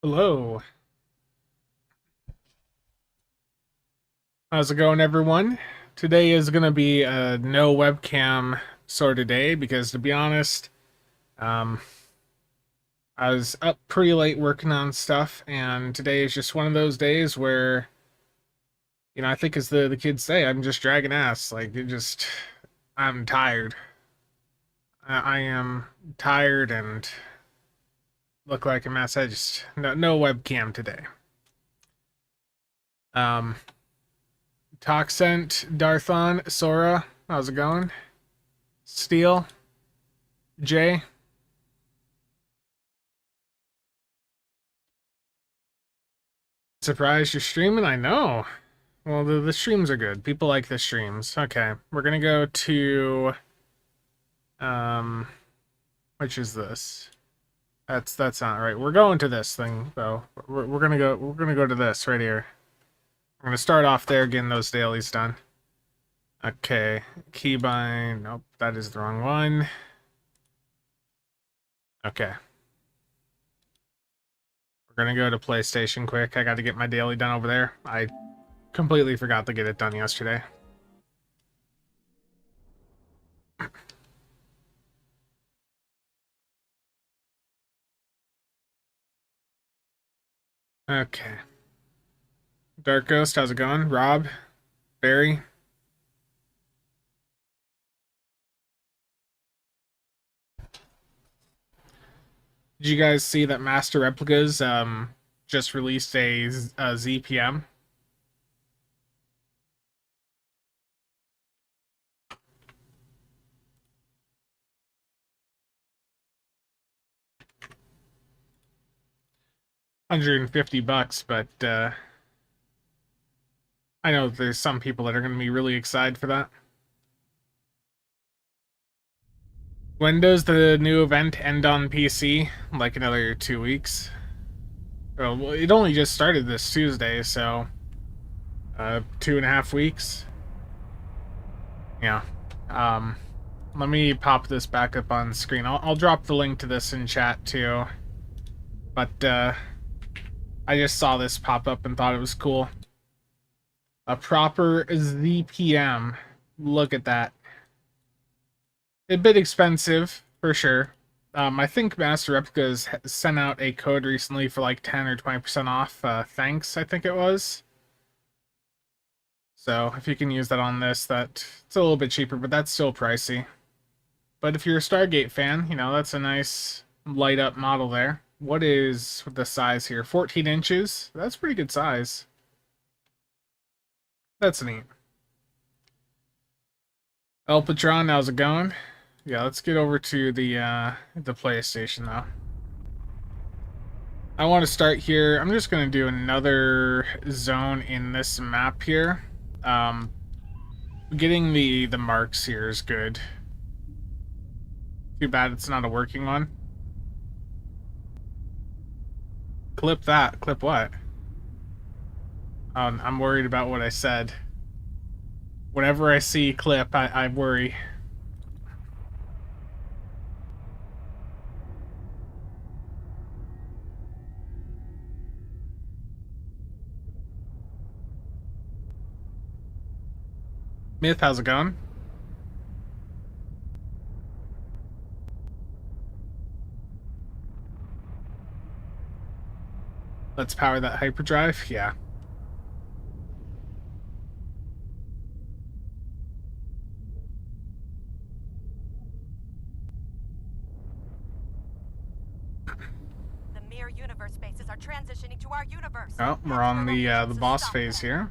Hello. How's it going, everyone? Today is going to be a no webcam sort of day because, to be honest, um, I was up pretty late working on stuff, and today is just one of those days where, I think as the kids say, I'm just dragging ass. I'm tired. I am tired and look like a mess. No webcam today. Um, Toxent, Darthon, Sora, how's it going? Steel, Jay. Surprised you're streaming? I know. Well, the streams are good. People like the streams. Okay, we're gonna go to um, which is this? That's not right. We're going to this thing though. We're gonna go to this right here. We're gonna start off there, getting those dailies done. Okay, keybind. Nope, that is the wrong one. Okay, we're gonna go to PlayStation quick. I got to get my daily done over there. I completely forgot to get it done yesterday. Okay. Dark Ghost, how's it going? Rob? Barry? Did you guys see that Master Replicas just released a ZPM? $150, but I know there's some people that are going to be really excited for that. When does the new event end on PC? Like another 2 weeks? Well, it only just started this Tuesday, so 2.5 weeks. Yeah. Um, Let me pop this back up on screen. I'll drop the link to this in chat too. But I just saw this pop up and thought it was cool. A proper ZPM. Look at that. A bit expensive, for sure. I think Master Replicas sent out a code recently for like 10 or 20% off. Thanks, I think it was. So if you can use that on this, it's a little bit cheaper, but that's still pricey. But if you're a Stargate fan, that's a nice light up model there. What is the size here? 14 inches? That's pretty good size. That's neat. El Patron, how's it going? Yeah, let's get over to the PlayStation though. I want to start here. I'm just gonna do another zone in this map here. Getting the marks here is good. Too bad it's not a working one. Clip that. Clip what? I'm worried about what I said. Whenever I see clip, I worry. Myth, how's it going? Let's power that hyperdrive. Yeah. The mirror universe bases are transitioning to our universe. Oh, we're on the boss phase here.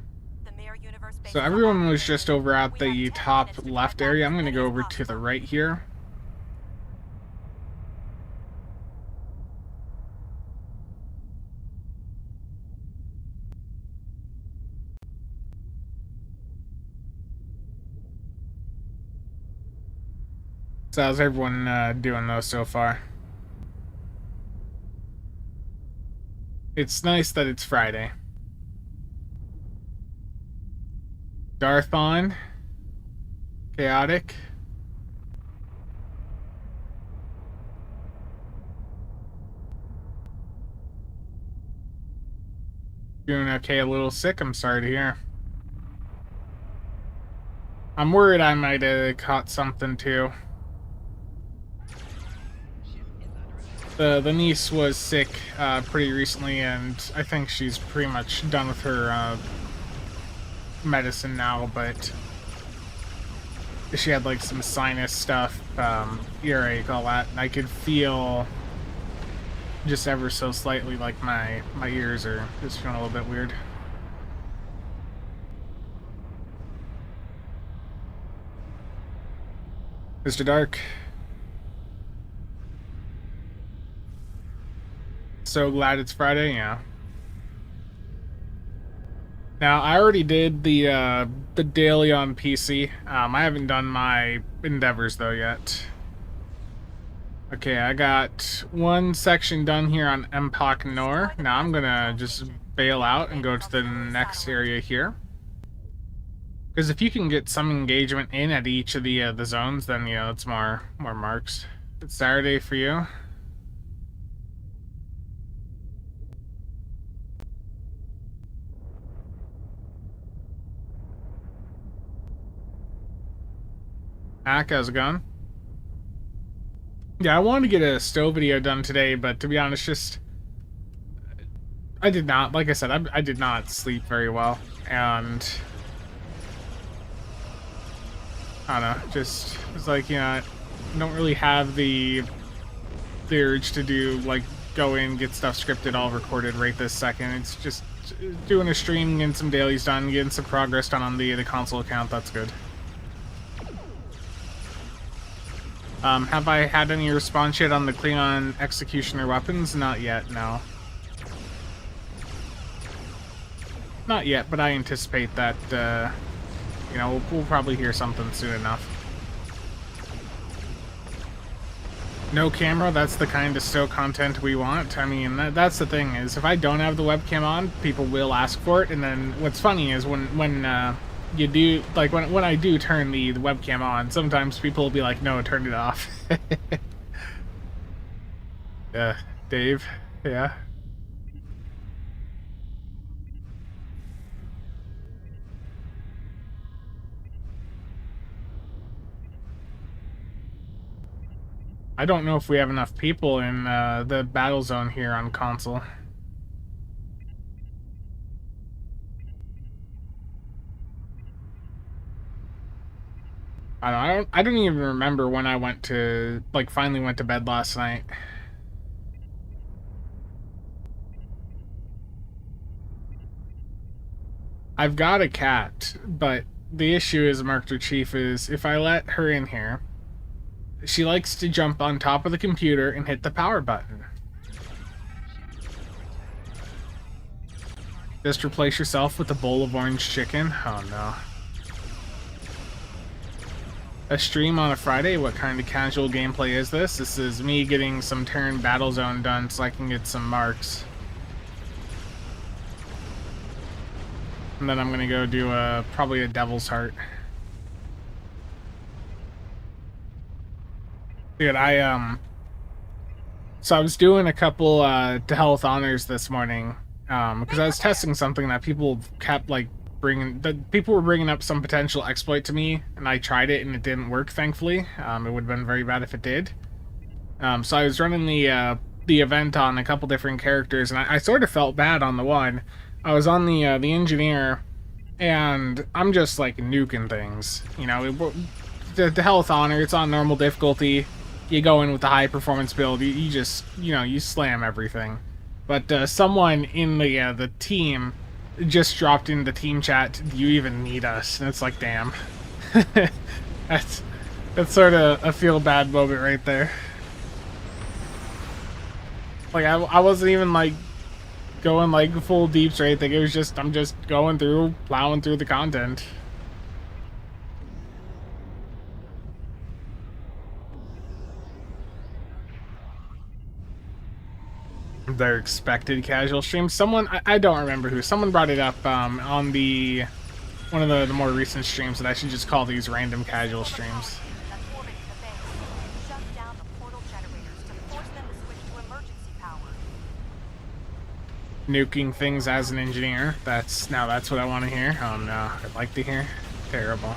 So everyone was just over at the top left area. I'm going to go over to the right here. So how's everyone doing though so far? It's nice that it's Friday. Darthon. Chaotic. Doing okay, a little sick, I'm sorry to hear. I'm worried I might have caught something too. The niece was sick pretty recently, and I think she's pretty much done with her medicine now, but she had like some sinus stuff, earache, all that, and I could feel just ever so slightly like my ears are just feeling a little bit weird. Mr. Dark. So glad it's Friday, yeah. Now, I already did the daily on PC. I haven't done my endeavors, though, yet. Okay, I got one section done here on Empok Nor. Now I'm gonna just bail out and go to the next area here. Because if you can get some engagement in at each of the zones, then, yeah, it's more marks. It's Saturday for you. Hack, how's it going? Yeah, I wanted to get a stove video done today, but to be honest, just I did not, like I said, I did not sleep very well, and I don't know, just it's like, you know, I don't really have the urge to do, like, go in, get stuff scripted, all recorded right this second. It's just doing a stream, getting some dailies done, getting some progress done on the console account. That's good. Have I had any response yet on the Klingon executioner weapons? Not yet, no. Not yet, but I anticipate that, you know, we'll probably hear something soon enough. No camera, that's the kind of stow content we want. I mean, that's the thing, is if I don't have the webcam on, people will ask for it, and then what's funny is when you do, like, when I do turn the webcam on, sometimes people will be like, no, turn it off. Yeah, Dave, yeah. I don't know if we have enough people in the battle zone here on console. I don't even remember when I went to, like, finally went to bed last night. I've got a cat, but the issue is, Marked Chief, is if I let her in here, she likes to jump on top of the computer and hit the power button. Just replace yourself with a bowl of orange chicken? Oh no. A stream on a Friday? What kind of casual gameplay is this? This is me getting some turn battle zone done so I can get some marks. And then I'm gonna go do probably a Devil's Heart. Dude, so I was doing a couple to health honors this morning, because I was testing something that people kept, like, people were bringing up some potential exploit to me, and I tried it and it didn't work, thankfully. It would have been very bad if it did. So I was running the event on a couple different characters, and I sort of felt bad on the one. I was on the engineer, and I'm just, like, nuking things. You know, the health honor, it's on normal difficulty. You go in with the high performance build, you just, you know, you slam everything. But someone in the team just dropped in the team chat, "Do you even need us?" And it's like, damn. that's sort of a feel bad moment right there. Like, I wasn't even, like, going, like, full deeps or anything. It was just, I'm just going through, plowing through the content. Their expected casual streams. Someone, I don't remember who, someone brought it up on one of the more recent streams that I should just call these random casual streams. nuking things as an engineer. That's what I want to hear. Oh no, I'd like to hear. Terrible.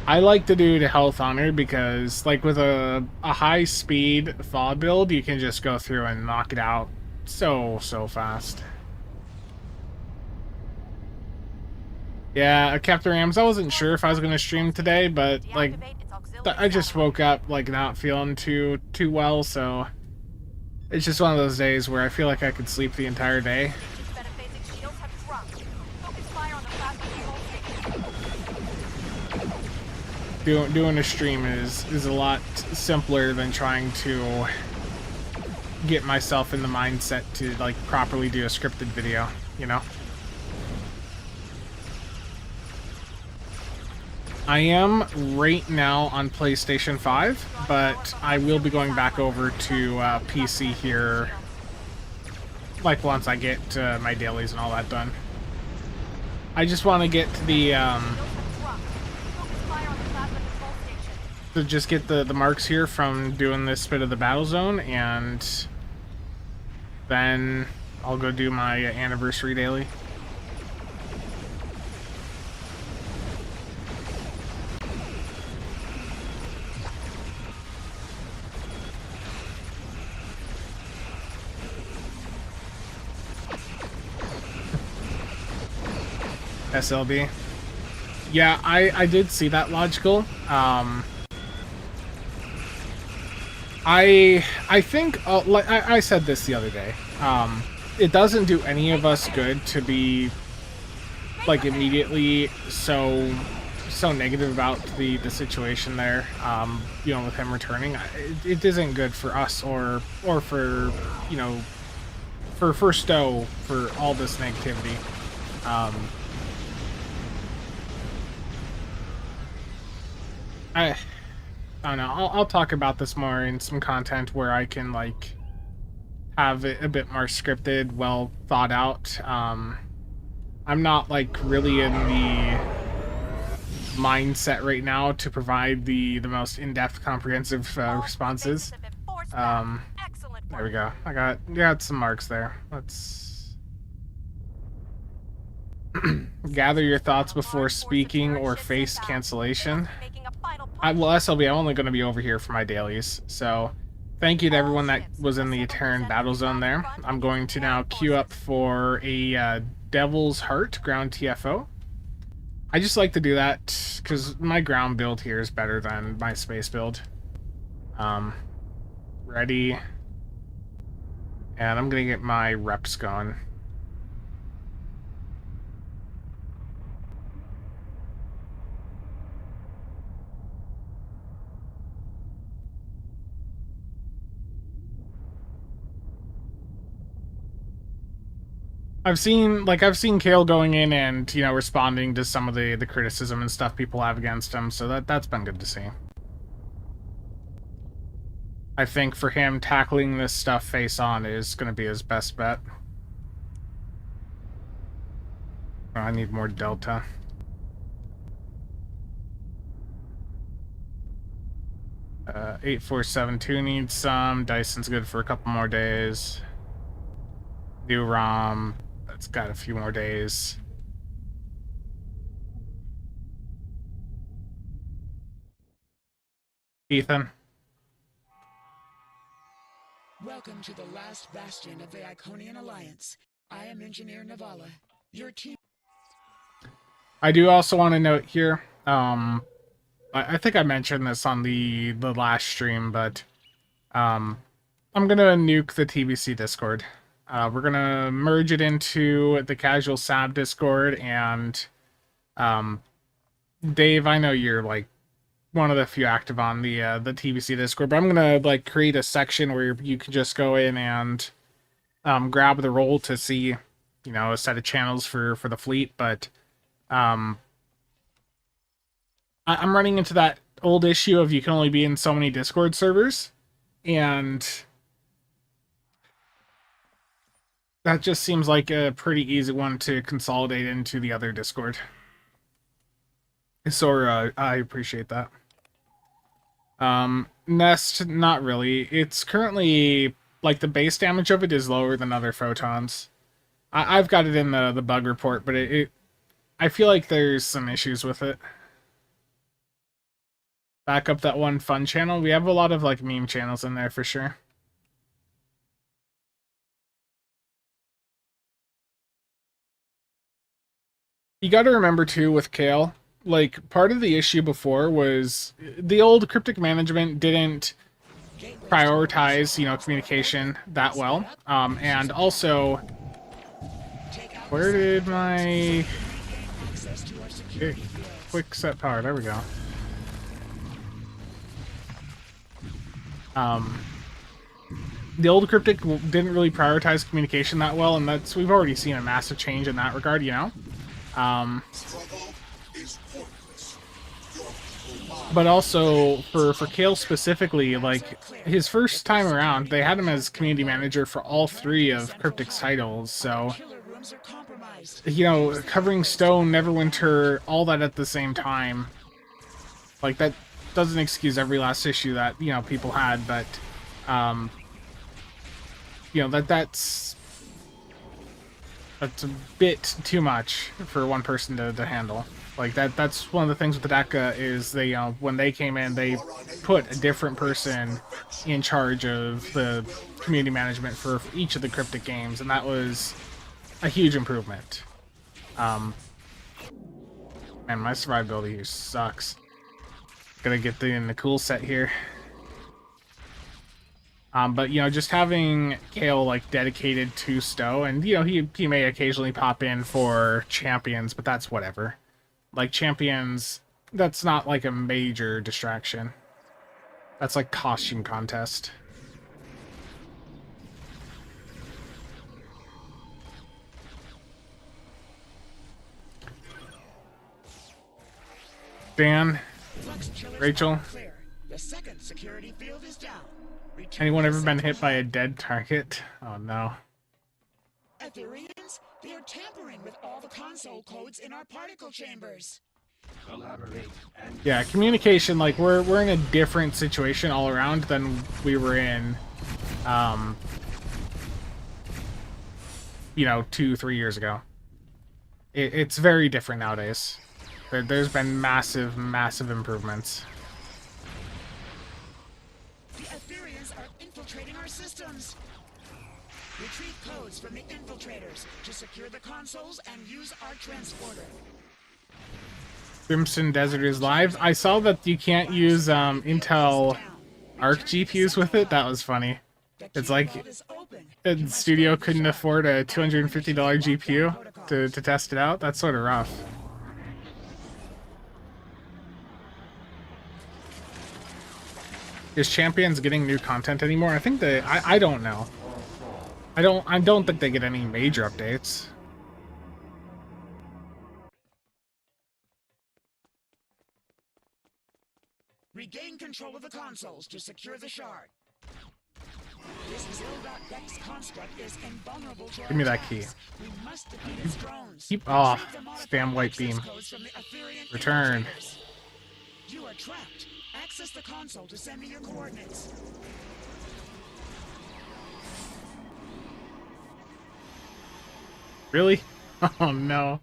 I like to do the health honor because, like, with a high speed thaw build, you can just go through and knock it out so fast. Yeah, Captain Rams, I wasn't sure if I was going to stream today, but, like, I just woke up, like, not feeling too well, so it's just one of those days where I feel like I could sleep the entire day. Doing a stream is a lot simpler than trying to get myself in the mindset to, like, properly do a scripted video, you know? I am right now on PlayStation 5, but I will be going back over to PC here, like, once I get my dailies and all that done. I just want to get to the, to just get the marks here from doing this bit of the battle zone, and then I'll go do my anniversary daily. SLB. Yeah, I did see that logical. I think, like I said this the other day, it doesn't do any of us good to be, like, immediately so negative about the situation there, you know, with him returning. It isn't good for us or for, you know, for Stowe, for all this negativity. I don't know. I'll talk about this more in some content where I can, like, have it a bit more scripted, well thought out. I'm not, like, really in the mindset right now to provide the most in-depth, comprehensive responses. There we go. I got some marks there. Let's gather your thoughts before speaking or face cancellation. Well, SLB, I'm only going to be over here for my dailies, so thank you to everyone that was in the Terran battle zone there. I'm going to now queue up for a Devil's Heart ground TFO. I just like to do that because my ground build here is better than my space build. Ready. And I'm going to get my reps going. I've seen Kale going in and, you know, responding to some of the criticism and stuff people have against him, so that's been good to see. I think for him, tackling this stuff face on is going to be his best bet. Oh, I need more Delta. Uh, 8472 needs some. Dyson's good for a couple more days. New ROM, that's got a few more days. Ethan. Welcome to the last bastion of the Iconian Alliance. I am Engineer Navala. Your team. I do also want to note here, I think I mentioned this on the last stream, but I'm gonna nuke the TBC Discord. We're gonna merge it into the CasualSAB Discord, and Dave, I know you're, like, one of the few active on the TBC Discord, but I'm gonna, like, create a section where you can just go in and grab the role to see, you know, a set of channels for the fleet. But I'm running into that old issue of you can only be in so many Discord servers, and that just seems like a pretty easy one to consolidate into the other Discord. Sora, I appreciate that. Nest, not really. It's currently, like, the base damage of it is lower than other photons. I've got it in the bug report, but I feel like there's some issues with it. Back up that one fun channel. We have a lot of, like, meme channels in there for sure. You got to remember too with Kale, like part of the issue before was the old cryptic management didn't prioritize, communication that well. And also, where did my quick set power? There we go. The old cryptic didn't really prioritize communication that well, and we've already seen a massive change in that regard, But also for Kale specifically, like his first time around, they had him as community manager for all 3 of Cryptic's titles. So, covering Stone, Neverwinter, all that at the same time, like that doesn't excuse every last issue that people had, but that's a bit too much for one person to handle. Like that's one of the things with the DACA is they when they came in, they put a different person in charge of the community management for each of the cryptic games, and that was a huge improvement. Man, my survivability here sucks. Gotta get in the cool set here. But just having Kale like dedicated to Stowe, and he may occasionally pop in for champions, but that's whatever. Like champions, that's not like a major distraction. That's like costume contest. Dan, Rachel, anyone ever been hit by a dead target? Oh no. Ethereans, they are tampering with all the console codes in our particle chambers. Yeah, communication, like we're in a different situation all around than we were in 2-3 years ago. It's very different nowadays. There's been massive improvements. The Ethereans are infiltrating our systems. Retrieve codes from the infiltrators to secure the consoles and use our transporter. Crimson Desert is live. I saw that you can't use Intel Arc GPUs with it. That was funny. It's like the studio couldn't afford a $250 GPU to test it out. That's sort of rough. Is Champions getting new content anymore? I think I don't know. I don't think they get any major updates. Regain control of the consoles to secure the shard. This Zil.Dex construct is invulnerable to Give me that key. We must defeat its drones. Keep spam white beam. Return. You are trapped. Access the console to send me your coordinates. Really? Oh no.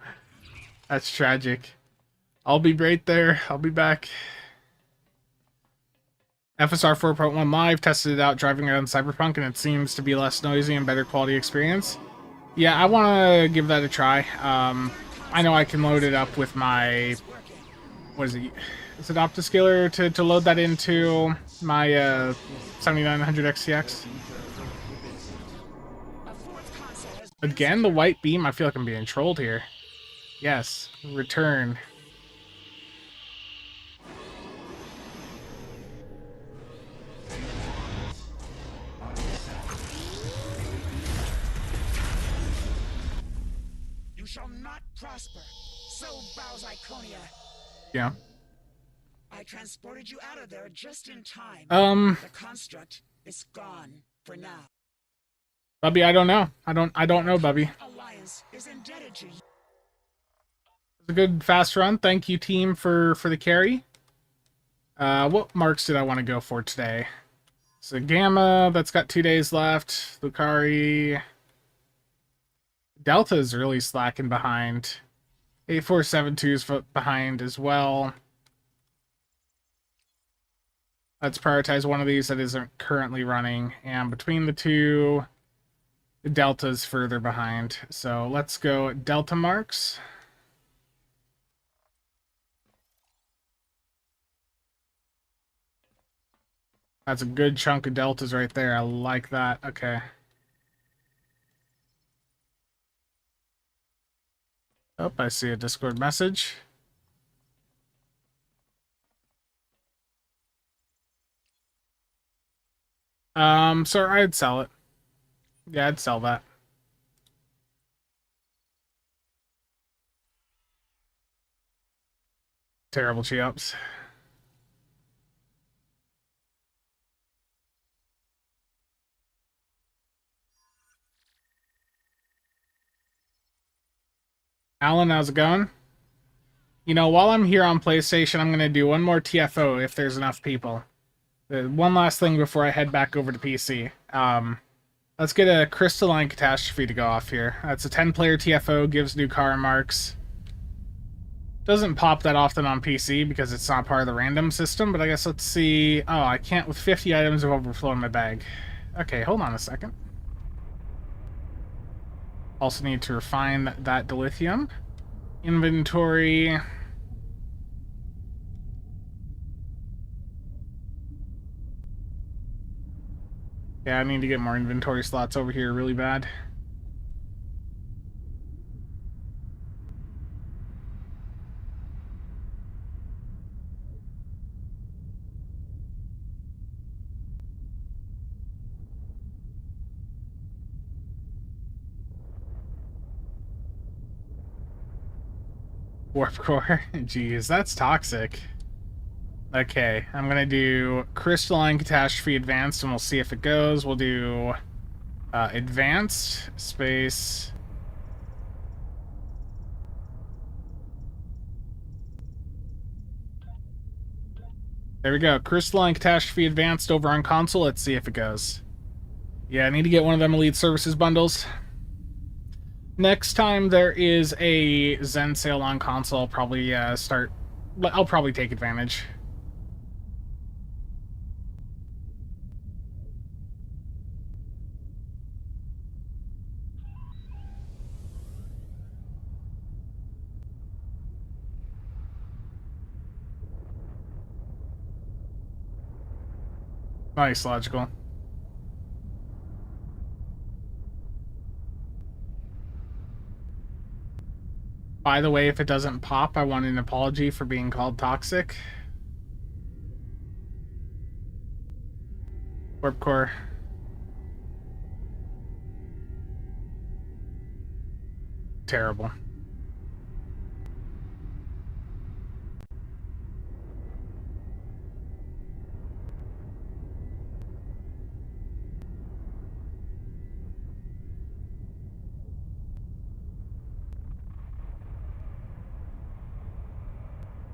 That's tragic. I'll be right there. I'll be back. FSR 4.1 Live tested it out driving around Cyberpunk, and it seems to be less noisy and better quality experience. Yeah, I want to give that a try. I know I can load it up with my... What is it? Is it Optiscaler to load that into my 7900 XTX? Again, the white beam? I feel like I'm being trolled here. Yes. Return. You shall not prosper. So bows Iconia. Yeah. I transported you out of there just in time. The construct is gone for now. Bubby, I don't know. I don't know, Bubby. Alliance is indebted to you. a good fast run. Thank you, team, for the carry. What marks did I want to go for today? So Gamma, that's got 2 days left. Lucari. Delta is really slacking behind. 8472 is behind as well. Let's prioritize one of these that isn't currently running. And between the two, Delta's further behind. So let's go Delta marks. That's a good chunk of Deltas right there. I like that. Okay. Oh, I see a Discord message. So I'd sell it. Yeah, I'd sell that. Terrible chi-ups. Alan, how's it going? You know, while I'm here on PlayStation, I'm going to do one more TFO if there's enough people. One last thing before I head back over to PC. Let's get a Crystalline Catastrophe to go off here. That's a 10-player TFO, gives new car marks. Doesn't pop that often on PC because it's not part of the random system, but I guess let's see... Oh, I can't with 50 items of overflow in my bag. Okay, hold on a second. Also need to refine that dilithium. Inventory... Yeah, I need to get more inventory slots over here really bad. Warp core. Jeez, that's toxic. Okay, I'm gonna do Crystalline Catastrophe Advanced and we'll see if it goes. We'll do Advanced space. There we go. Crystalline Catastrophe Advanced over on console. Let's see if it goes. Yeah, I need to get one of them Elite Services bundles. Next time there is a Zen sale on console, I'll probably I'll probably take advantage. Nice, logical. By the way, if it doesn't pop, I want an apology for being called toxic. Warp core. Terrible.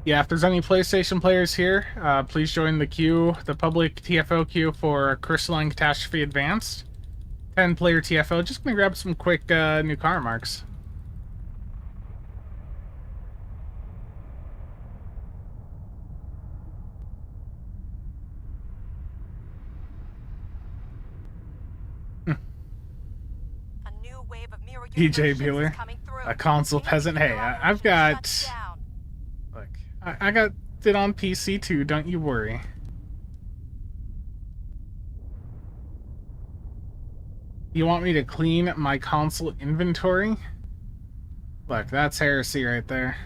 Yeah, if there's any PlayStation players here, please join the queue, the public TFO queue for Crystalline Catastrophe Advanced. 10-player TFO. Just gonna grab some quick new car marks. A new wave of mirror DJ universe ships is Bueller, coming through. a console peasant. Hey, I've got... Shut down. Look, I got it on PC too, don't you worry. You want me to clean my console inventory? Look, that's heresy right there.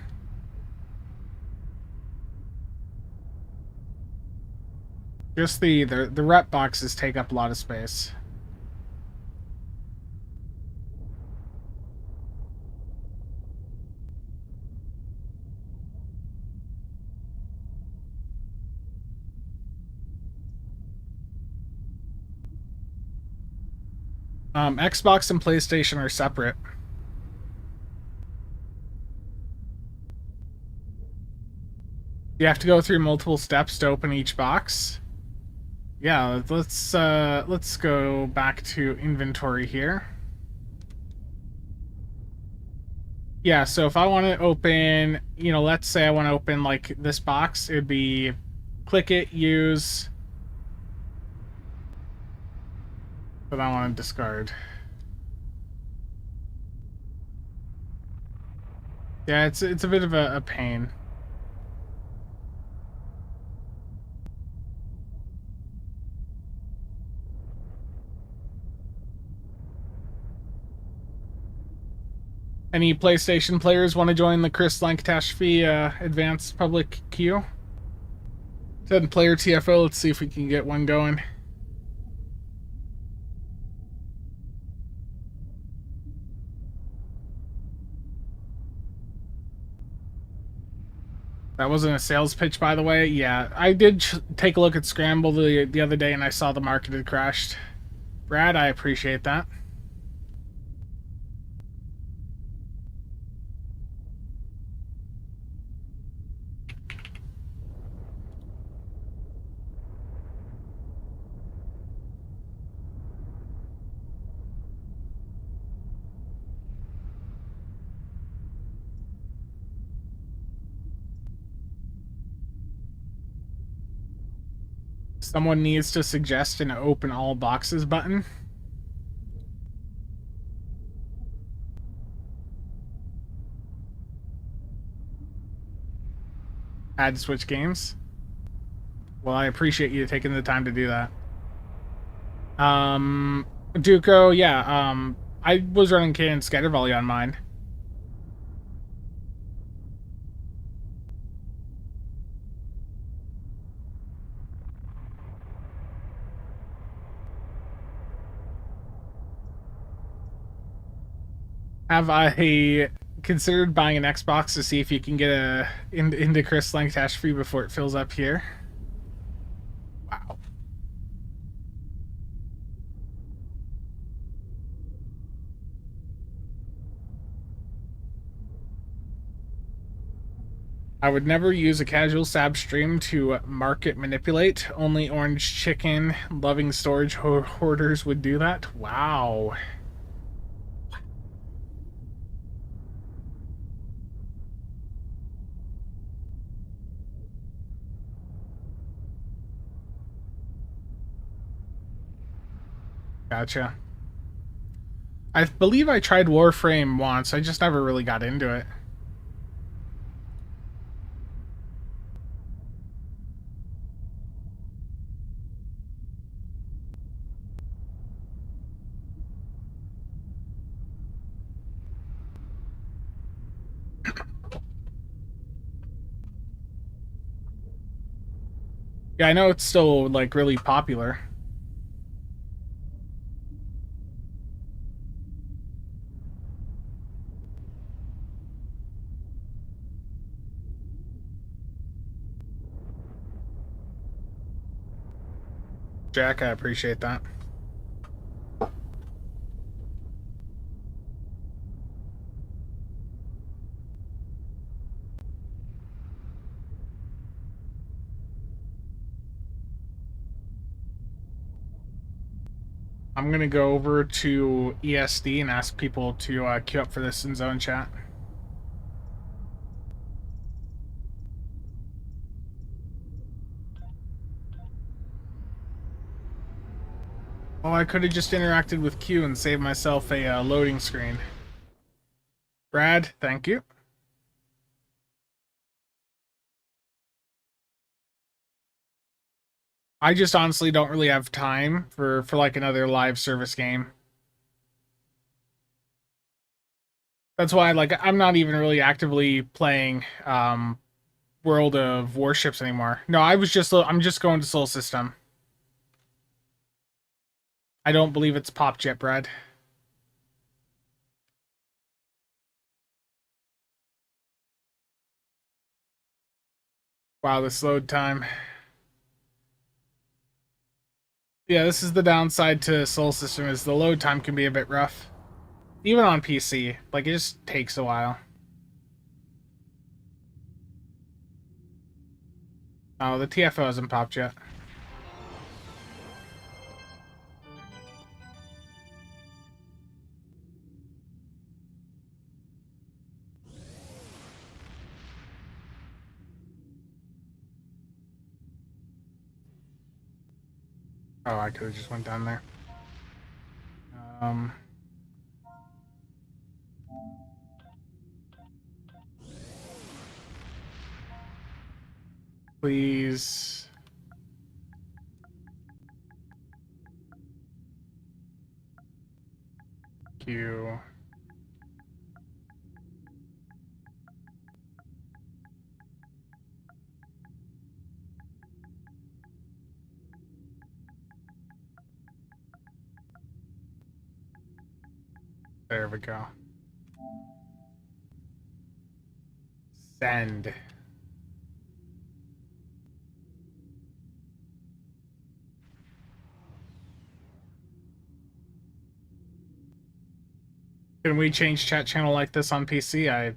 Just the rep boxes take up a lot of space. Xbox and PlayStation are separate. You have to go through multiple steps to open each box. Yeah, let's go back to inventory here. Yeah, so if I want to open, you know, let's say I want to open like this box, it'd be click it, use, but I want to discard. Yeah, it's a bit of a pain. Any PlayStation players want to join the Chris Lancatastrophe advanced public queue? Said player TFO, let's see if we can get one going. That wasn't a sales pitch, by the way. Yeah, I did take a look at Scramble the other day and I saw the market had crashed. Brad, I appreciate that. Someone needs to suggest an open all boxes button. Add switch games. Well, I appreciate you taking the time to do that. Duco, yeah, I was running Cannon Scatter Volley on mine. Have I considered buying an Xbox to see if you can get into Chris Lancatastrophe before it fills up here? Wow. I would never use a CasualSAB stream to market manipulate. Only orange chicken loving storage hoarders would do that. Wow. Gotcha. I believe I tried Warframe once. I just never really got into it. Yeah, I know it's still like really popular. Jack, I appreciate that. I'm gonna go over to ESD and ask people to queue up for this in zone chat. Oh, I could have just interacted with Q and saved myself a loading screen. Brad, thank you. I just honestly don't really have time for like another live service game. That's why like I'm not even really actively playing World of Warships anymore. No, I'm just going to Soul System. I don't believe it's Pop Jet, Brad. Wow, this load time. Yeah, this is the downside to Soul System is the load time can be a bit rough. Even on PC. Like, it just takes a while. Oh, the TFO hasn't popped yet. Oh, I could have just went down there. Please. Q. There we go. Send. Can we change chat channel like this on PC?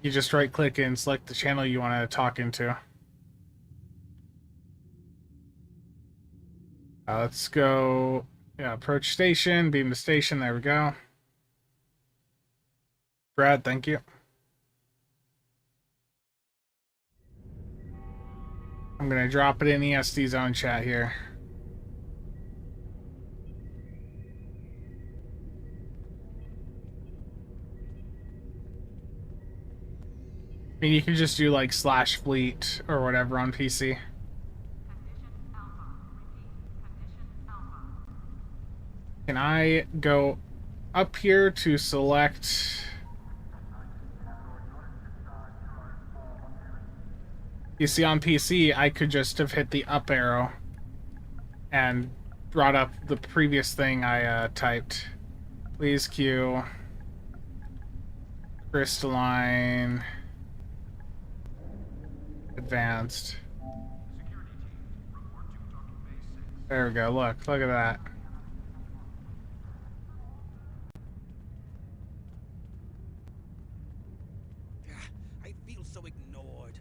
You just right click and select the channel you want to talk into. Let's go. Yeah, approach station, beam to station. There we go. Brad, thank you. I'm gonna drop it in ESD zone chat here. I mean, you can just do like /fleet or whatever on PC. Can I go up here to select? You see, on PC, I could just have hit the up arrow and brought up the previous thing I typed. Please queue. Crystalline. Advanced. There we go. Look at that. I feel so ignored.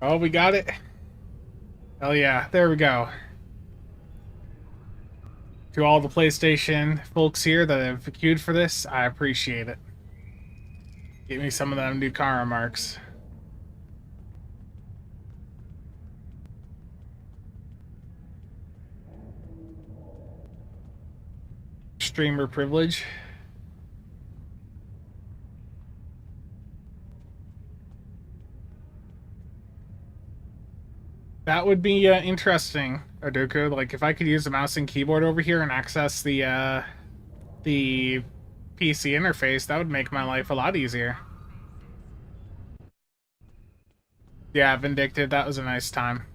Oh, we got it. Hell yeah. There we go. To all the PlayStation folks here that have queued for this, I appreciate it. Give me some of them new car remarks. Streamer privilege. That would be interesting, Oduku. Like, if I could use the mouse and keyboard over here and access the PC interface, that would make my life a lot easier. Yeah, Vindictive, that was a nice time.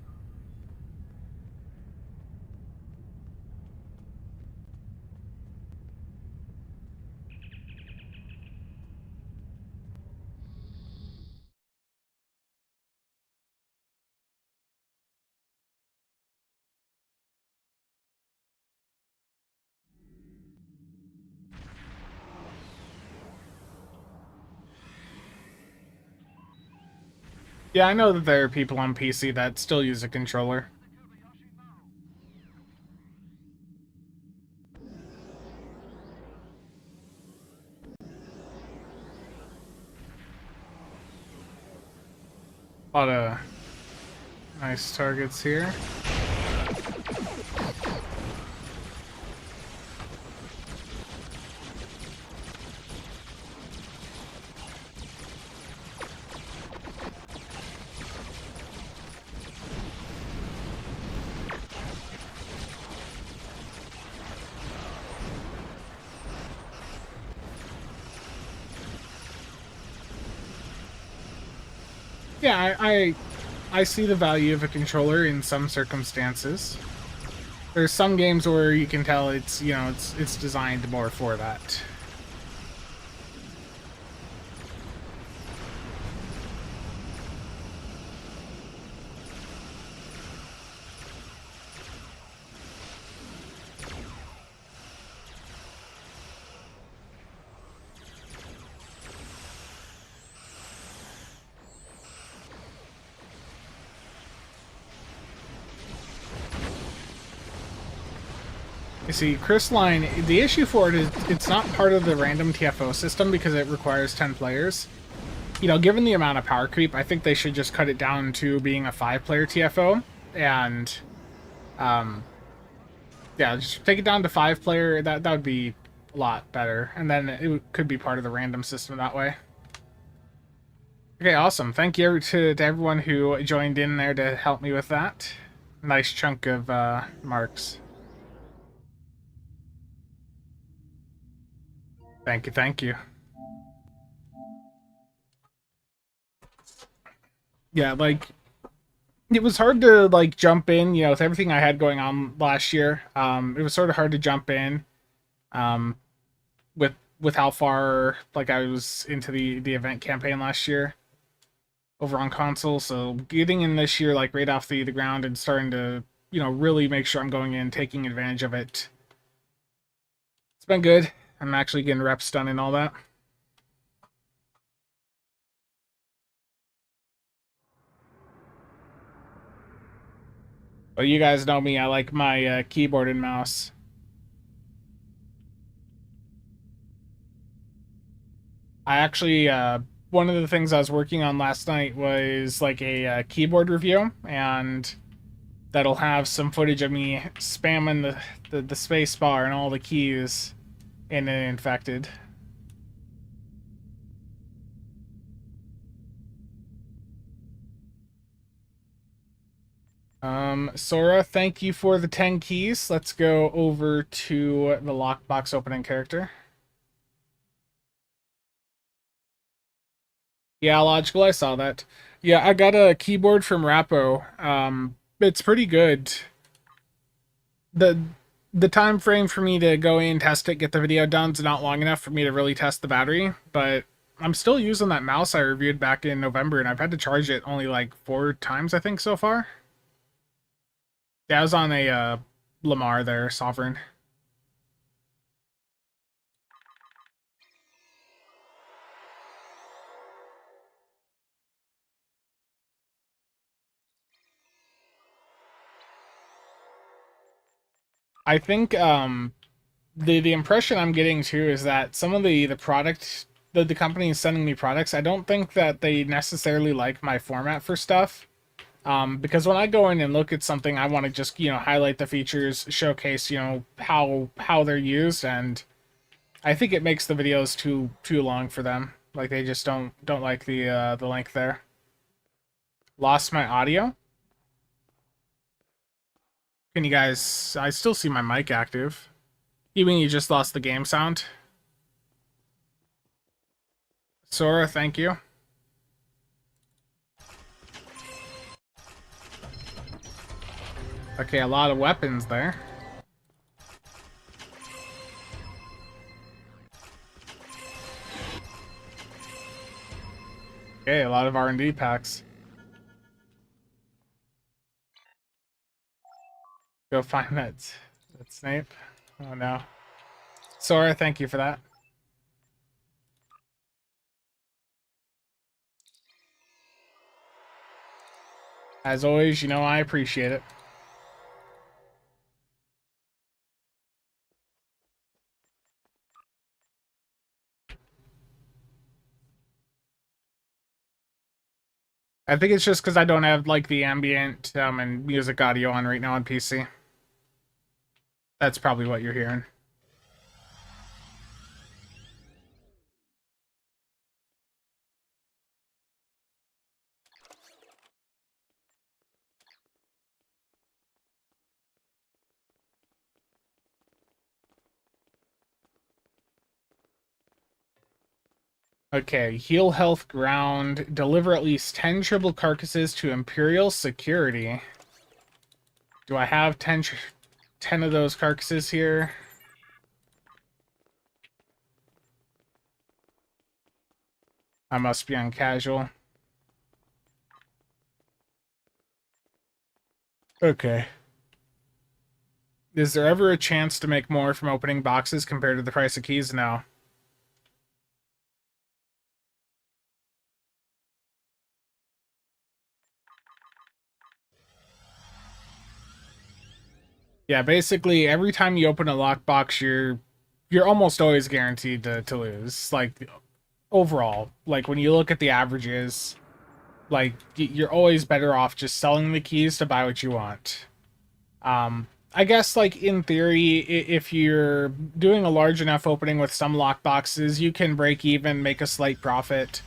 Yeah, I know that there are people on PC that still use a controller. A lot of nice targets here. Yeah, I see the value of a controller in some circumstances. There's some games where you can tell it's, you know, it's designed more for that. You see, Crystalline, the issue for it is it's not part of the random TFO system because it requires 10 players. You know, given the amount of power creep, I think they should just cut it down to being a 5-player TFO. And, yeah, just take it down to 5-player. That would be a lot better. And then it could be part of the random system that way. Okay, awesome. Thank you to everyone who joined in there to help me with that. Nice chunk of marks. Thank you, thank you. Yeah, like, it was hard to, like, jump in, you know, with everything I had going on last year. It was sort of hard to jump in, um, with how far, like, I was into the event campaign last year over on console. So getting in this year, like, right off the ground and starting to, you know, really make sure I'm going in, taking advantage of it. It's been good. I'm actually getting reps done and all that. But you guys know me, I like my keyboard and mouse. I actually, one of the things I was working on last night was like a keyboard review, and that'll have some footage of me spamming the space bar and all the keys in an infected. Sora, thank you for the 10 keys. Let's go over to the lockbox opening character. Yeah, logical, I saw that. Yeah, I got a keyboard from Rappo. It's pretty good. The the time frame for me to go in, test it, get the video done is not long enough for me to really test the battery, but I'm still using that mouse I reviewed back in November, and I've had to charge it only like 4 times, I think, so far. Yeah, I was on a Lamar there, Sovereign. I think the impression I'm getting too is that some of the product the company is sending me products, I don't think that they necessarily like my format for stuff. Because when I go in and look at something, I want to just, you know, highlight the features, showcase, you know, how they're used, and I think it makes the videos too long for them. Like they just don't like the length there. Lost my audio. Can you guys? I still see my mic active. You mean you just lost the game sound? Sora, thank you. Okay, a lot of weapons there. Okay, a lot of R&D packs. Go find that Snape. Oh no. Sora, thank you for that. As always, you know I appreciate it. I think it's just because I don't have like the ambient and music audio on right now on PC. That's probably what you're hearing. Okay, heal health ground. Deliver at least 10 triple carcasses to Imperial security. Do I have 10 of those carcasses here? I must be on casual. Okay. Is there ever a chance to make more from opening boxes compared to the price of keys? No. Yeah, basically every time you open a lockbox, you're almost always guaranteed to lose. Like overall, like when you look at the averages, like you're always better off just selling the keys to buy what you want. I guess like in theory, if you're doing a large enough opening with some lockboxes, you can break even, make a slight profit,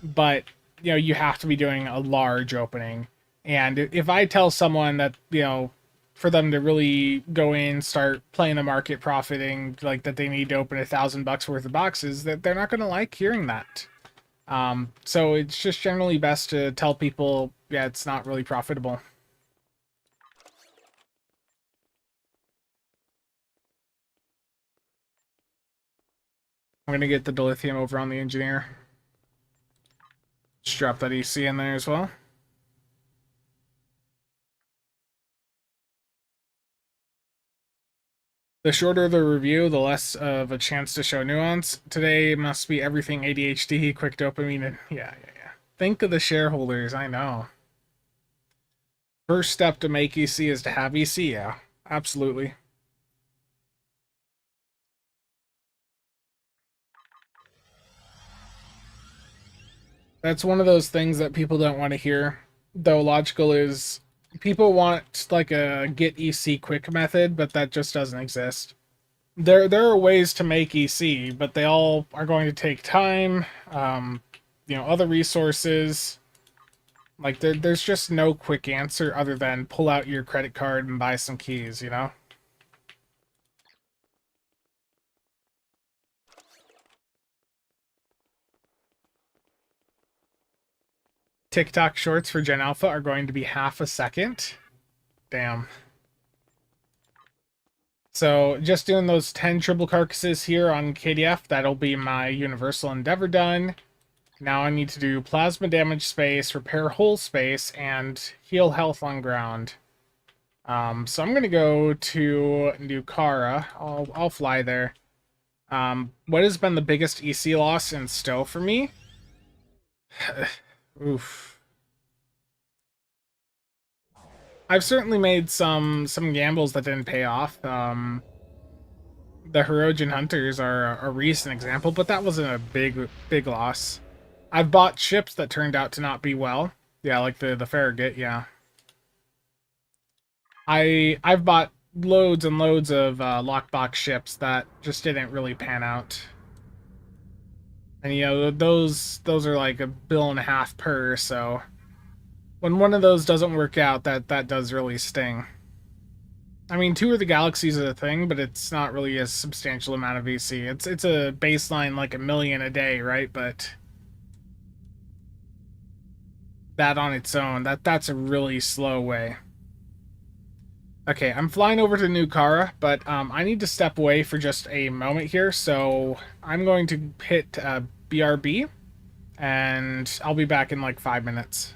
but you know you have to be doing a large opening. And if I tell someone that for them to really go in, start playing the market, profiting, like that they need to open $1,000 worth of boxes, that they're not going to like hearing that. So it's just generally best to tell people, yeah, it's not really profitable. I'm gonna get the dilithium over on the engineer. Just drop that EC in there as well. The shorter the review, the less of a chance to show nuance. Today must be everything ADHD, quick dopamine, and yeah. Think of the shareholders, I know. First step to make EC is to have EC, yeah. Absolutely. That's one of those things that people don't want to hear. Though logical is people want like a get EC quick method, but that just doesn't exist. There are ways to make EC, but they all are going to take time, other resources. Like there's just no quick answer other than pull out your credit card and buy some keys, you know? TikTok shorts for Gen Alpha are going to be half a second. Damn. So just doing those 10 triple carcasses here on KDF, that'll be my universal endeavor done. Now I need to do plasma damage space, repair hull space, and heal health on ground. So I'm gonna go to New Kara. I'll fly there. What has been the biggest EC loss in Stowe for me? Oof. I've certainly made some gambles that didn't pay off. The Hirogen Hunters are a recent example, but that wasn't a big loss. I've bought ships that turned out to not be well. Yeah, like the Farragut, yeah. I've bought loads and loads of lockbox ships that just didn't really pan out. And those are like $1.5 billion per, so when one of those doesn't work out, that does really sting. I mean, Tour of the Galaxies is a thing, but it's not really a substantial amount of VC. It's a baseline like 1 million a day, right? But that on its own, that's a really slow way. Okay, I'm flying over to New Kara, but I need to step away for just a moment here, so I'm going to hit BRB, and I'll be back in like 5 minutes.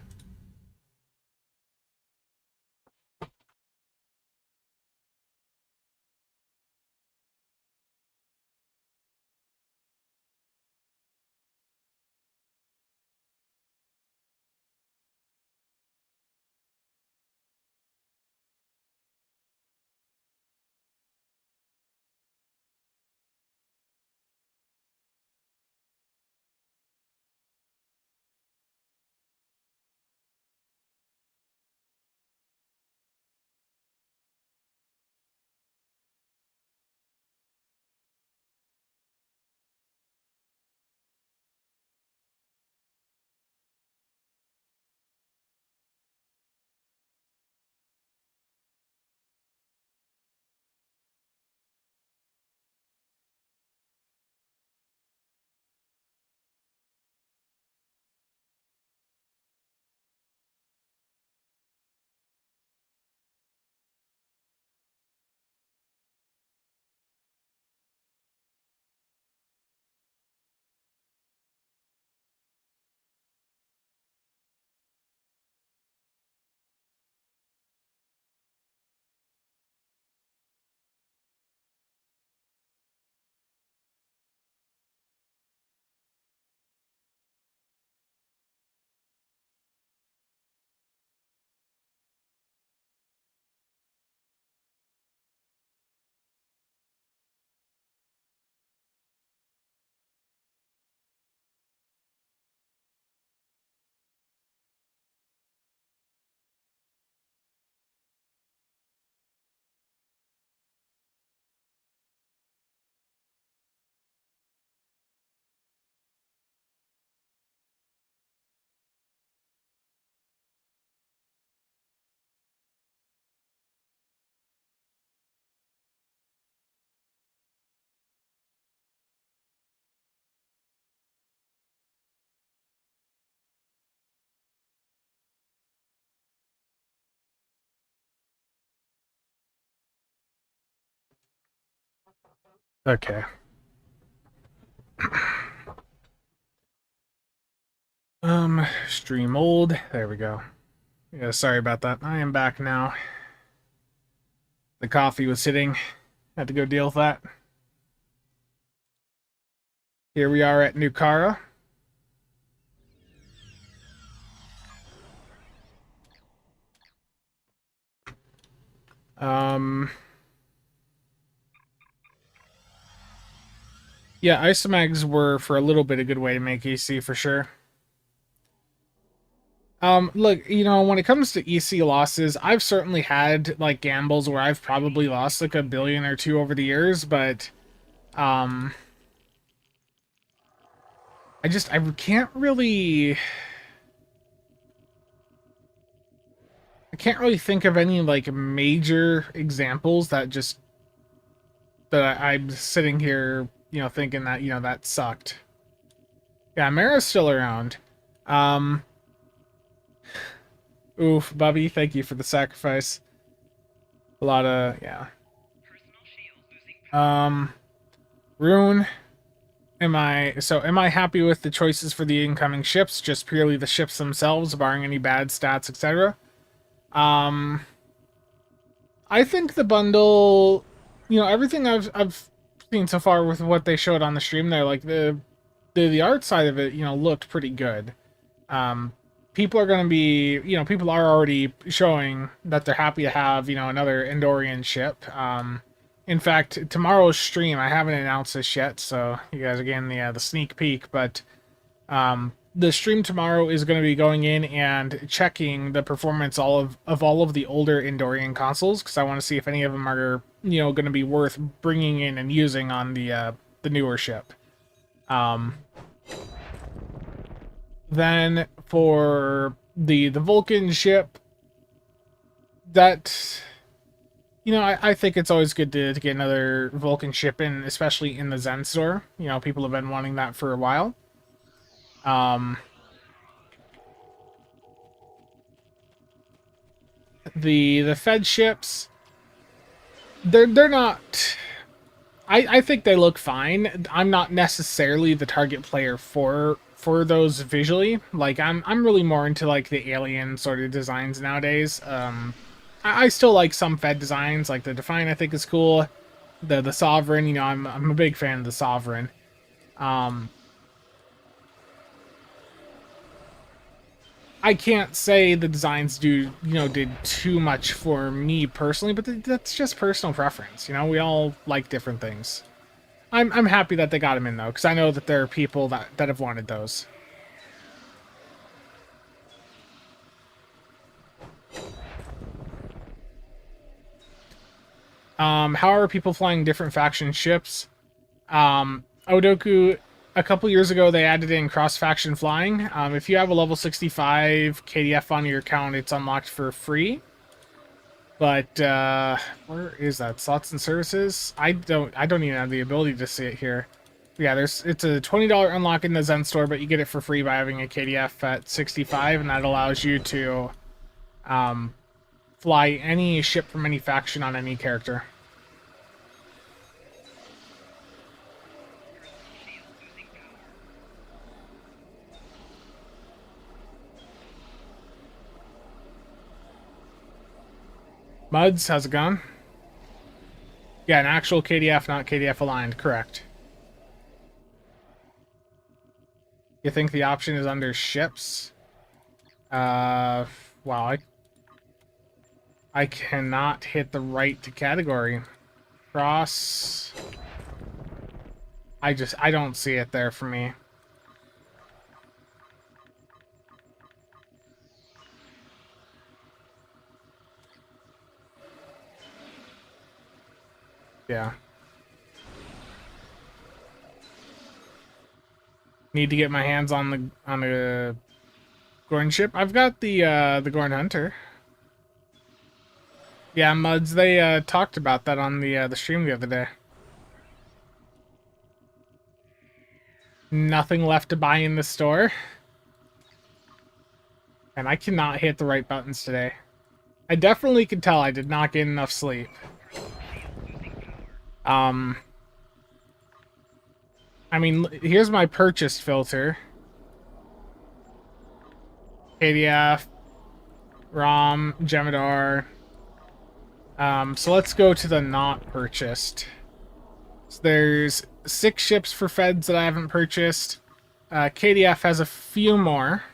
Okay. Stream old. There we go. Yeah, sorry about that. I am back now. The coffee was sitting. Had to go deal with that. Here we are at Nukara. Yeah, isomags were for a little bit a good way to make EC for sure. Look, you know, when it comes to EC losses, I've certainly had like gambles where I've probably lost like $1 billion or $2 billion over the years, but um, I can't really. I can't really think of any like major examples that just I'm sitting here, you know, thinking that, you know, that sucked. Yeah, Mara's still around. Um, Oof, Bubby, thank you for the sacrifice. A lot of, yeah. Rune, am I happy with the choices for the incoming ships? Just purely the ships themselves, barring any bad stats, etc. I think the bundle, you know, everything I've seen so far with what they showed on the stream there, like the art side of it, you know, looked pretty good. People are going to be, you know, people are already showing that they're happy to have, you know, another Endorian ship. In fact, tomorrow's stream, I haven't announced this yet, so you guys are getting the sneak peek, but the stream tomorrow is going to be going in and checking the performance of all of the older Endorian consoles, because I want to see if any of them are, you know, going to be worth bringing in and using on the newer ship. Then for the Vulcan ship, that, you know, I think it's always good to get another Vulcan ship in, especially in the Zen store. You know, people have been wanting that for a while. The Fed ships, they're not. I think they look fine. I'm not necessarily the target player for those visually. Like I'm really more into like the alien sort of designs nowadays. I still like some Fed designs, like the Define I think is cool. The Sovereign, you know, I'm a big fan of the Sovereign. I can't say the designs did too much for me personally, but that's just personal preference. You know, we all like different things. I'm happy that they got them in though, because I know that there are people that have wanted those. How are people flying different faction ships? Odoku, a couple years ago, they added in cross-faction flying. If you have a level 65 KDF on your account, it's unlocked for free. But, where is that? Slots and services? I don't even have the ability to see it here. Yeah, it's a $20 unlock in the Zen store, but you get it for free by having a KDF at 65, and that allows you to, fly any ship from any faction on any character. Muds, how's it going? Yeah, an actual KDF, not KDF aligned, correct. You think the option is under ships? Wow, I cannot hit the right to category. Cross. I don't see it there for me. Yeah. Need to get my hands on the Gorn ship. I've got the Gorn Hunter. Yeah, Muds, they talked about that on the stream the other day. Nothing left to buy in the store. And I cannot hit the right buttons today. I definitely could tell I did not get enough sleep. I mean, here's my purchased filter. KDF, ROM, Gemidar. So let's go to the not purchased. So there's 6 ships for feds that I haven't purchased. KDF has a few more.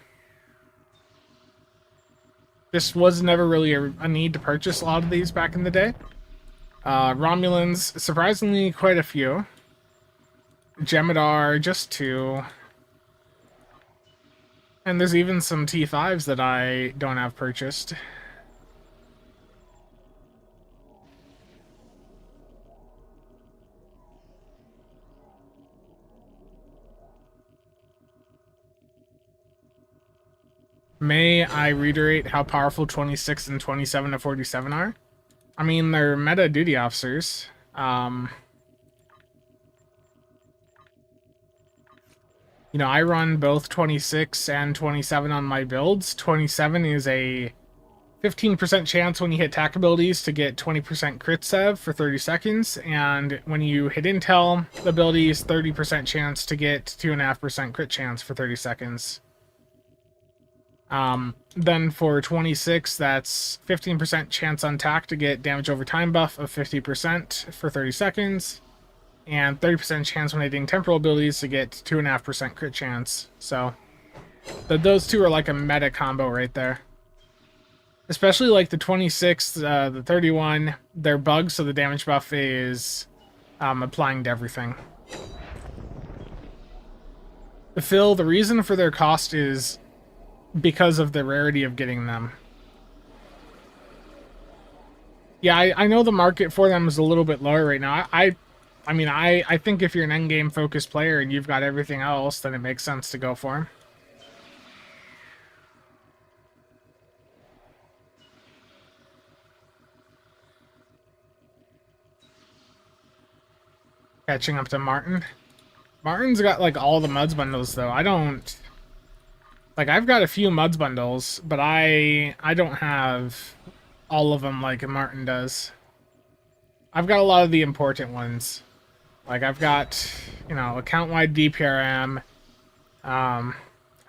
This was never really a need to purchase a lot of these back in the day. Romulans, surprisingly, quite a few. Gemidar, just 2. And there's even some T5s that I don't have purchased. May I reiterate how powerful 26 and 27 to 47 are? I mean, they're meta duty officers. You know, I run both 26 and 27 on my builds. 27 is a 15% chance when you hit attack abilities to get 20% crit sev for 30 seconds, and when you hit intel abilities, 30% chance to get 2.5% crit chance for 30 seconds. Then for 26, that's 15% chance on attack to get damage over time buff of 50% for 30 seconds, and 30% chance when hitting temporal abilities to get 2.5% crit chance. So those two are like a meta combo right there. Especially like the 26, the 31, they're bugs, so the damage buff is applying to everything. Phil, the reason for their cost is because of the rarity of getting them. Yeah, I know the market for them is a little bit lower right now. I mean, I think if you're an endgame focused player and you've got everything else, then it makes sense to go for them. Catching up to Martin. Martin's got like all the Muds bundles though. I don't... Like, I've got a few Muds bundles, but I don't have all of them like Martin does. I've got a lot of the important ones. Like, I've got, you know, account-wide DPRM,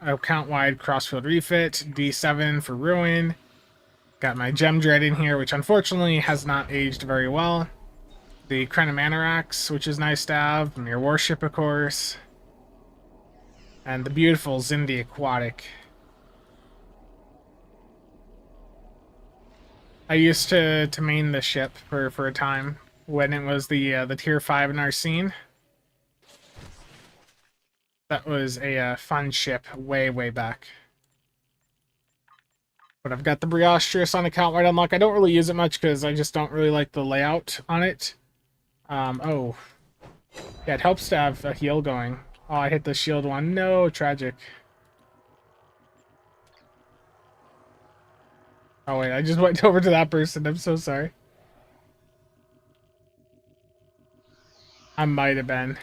account-wide crossfield refit, D7 for Ruin. Got my Gem Dread in here, which unfortunately has not aged very well. The Krenamanarax, which is nice to have. Mirror Warship, of course. And the beautiful Zindi Aquatic. I used to main this ship for a time when it was the tier 5 in our scene. That was a fun ship way back. But I've got the Briostress on account wide unlock. I don't really use it much because I just don't really like the layout on it. Oh. Yeah, it helps to have a heal going. Oh, I hit the shield one. No, tragic. Oh wait, I just went over to that person. I'm so sorry. I might have been.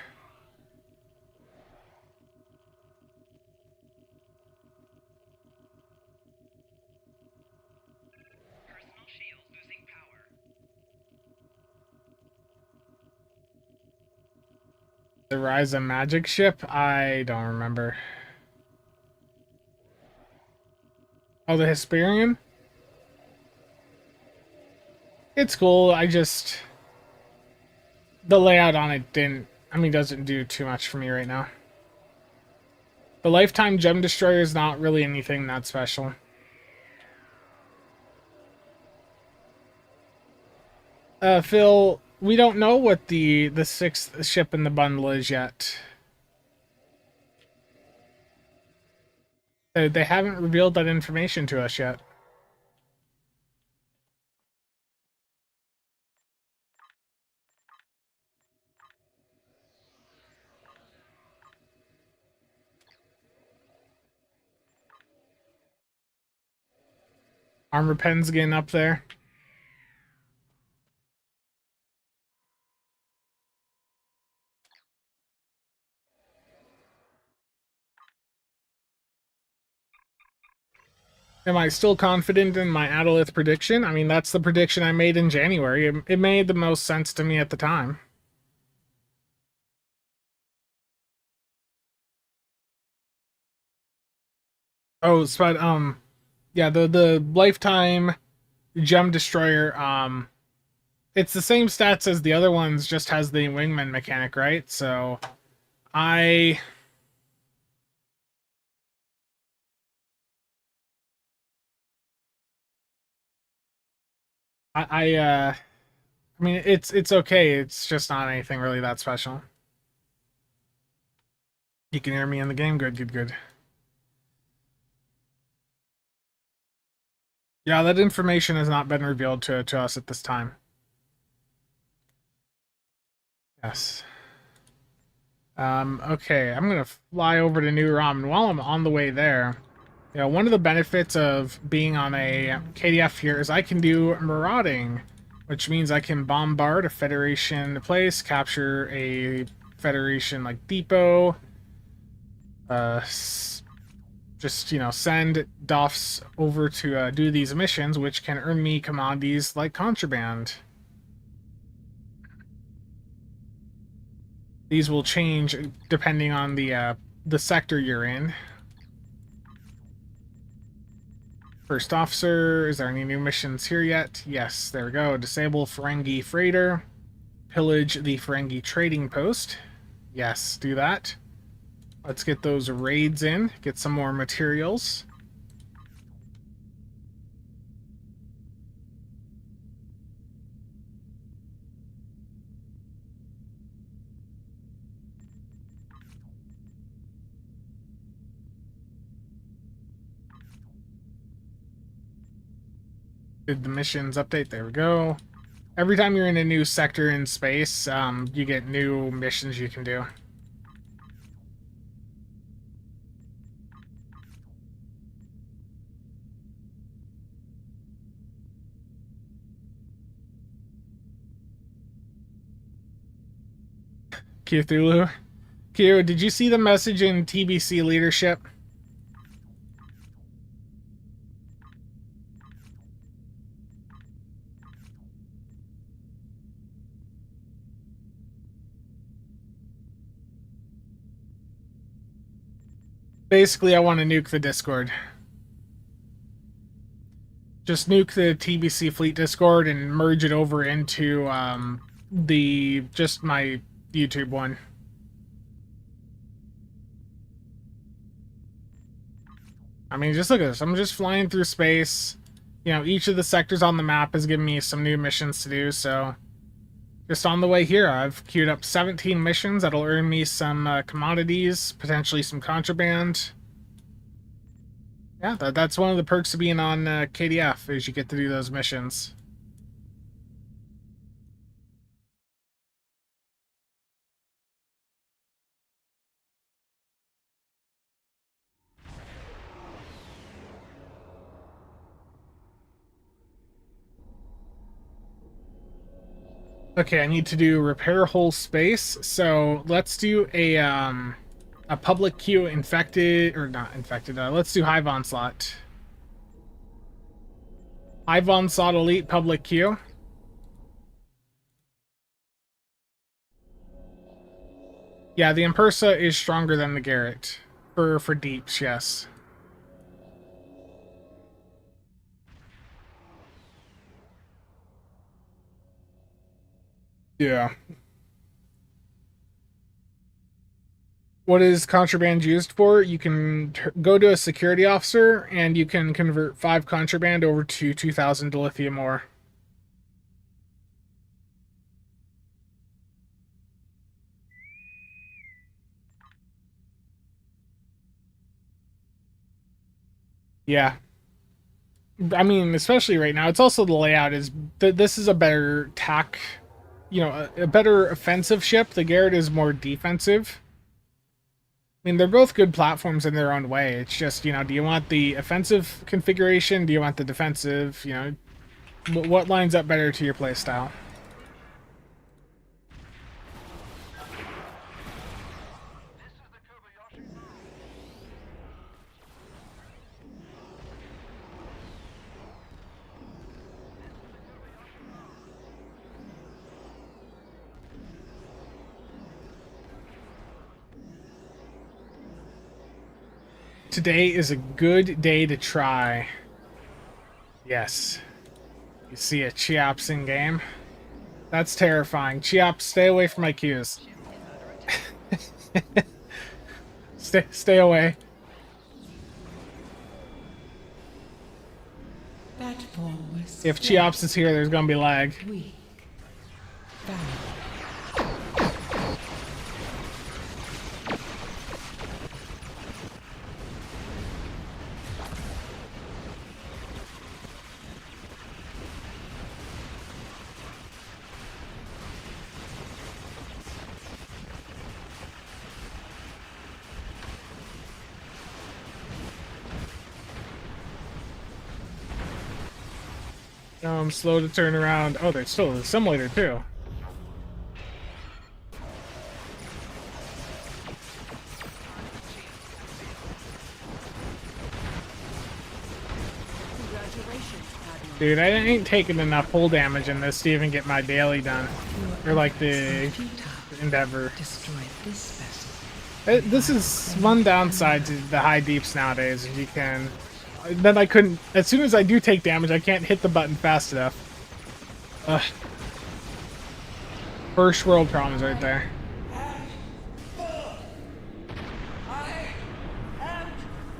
The Rise of Magic ship? I don't remember. Oh, the Hesperian? It's cool, I just... The layout on it doesn't do too much for me right now. The Lifetime Gem Destroyer is not really anything that special. Phil, we don't know what the 6th ship in the bundle is yet. They haven't revealed that information to us yet. Armor Pen's getting up there. Am I still confident in my Adolith prediction? I mean, that's the prediction I made in January. It made the most sense to me at the time. Oh, but yeah, the lifetime gem destroyer, it's the same stats as the other ones, just has the wingman mechanic, right? So I I mean it's okay. It's just not anything really that special. You can hear me in the game. Good, good, good. Yeah, that information has not been revealed to us at this time. Yes. Okay, I'm gonna fly over to New Rom, and while I'm on the way there, you know, one of the benefits of being on a KDF here is I can do marauding, which means I can bombard a Federation place, capture a Federation like depot, just, you know, send Doffs over to do these missions, which can earn me commodities like contraband. These will change depending on the sector you're in. First officer, is there any new missions here yet? Yes, there we go. Disable Ferengi freighter. Pillage the Ferengi trading post. Yes, do that. Let's get those raids in, get some more materials. Did the missions update? There we go. Every time you're in a new sector in space, you get new missions you can do. Cthulhu. Q, did you see the message in TBC leadership? Basically, I want to nuke the Discord. Just nuke the TBC Fleet Discord and merge it over into just my YouTube one. I mean, just look at this. I'm just flying through space. You know, each of the sectors on the map has given me some new missions to do, so just on the way here, I've queued up 17 missions that'll earn me some commodities, potentially some contraband. Yeah, that's one of the perks of being on KDF, is you get to do those missions. Okay, I need to do repair whole space, so let's do a public queue infected, or not infected, let's do Hive Onslaught. Hive Onslaught Elite public queue. Yeah, the Impersa is stronger than the Garrett. For deeps, yes. Yeah. What is contraband used for? You can go to a security officer and you can convert 5 contraband over to 2,000 dilithium ore. Yeah. I mean, especially right now, it's also the layout is this is a better tack, you know, a better offensive ship. The Garrett is more defensive. I mean, they're both good platforms in their own way. It's just, you know, do you want the offensive configuration? Do you want the defensive? You know, what lines up better to your playstyle? Today is a good day to try. Yes. You see a Cheops in game? That's terrifying. Cheops, stay away from my cues. Stay away. That form was If Cheops is here, there's gonna be lag. weak. Valid. I'm slow to turn around. Oh, there's still a simulator too. Dude, I ain't taking enough hull damage in this to even get my daily done. Or like the Endeavor. Destroy this vessel. This is one downside to the high deeps nowadays. Is you can... Then I couldn't... As soon as I do take damage, I can't hit the button fast enough. Ugh. First world problems right there. I am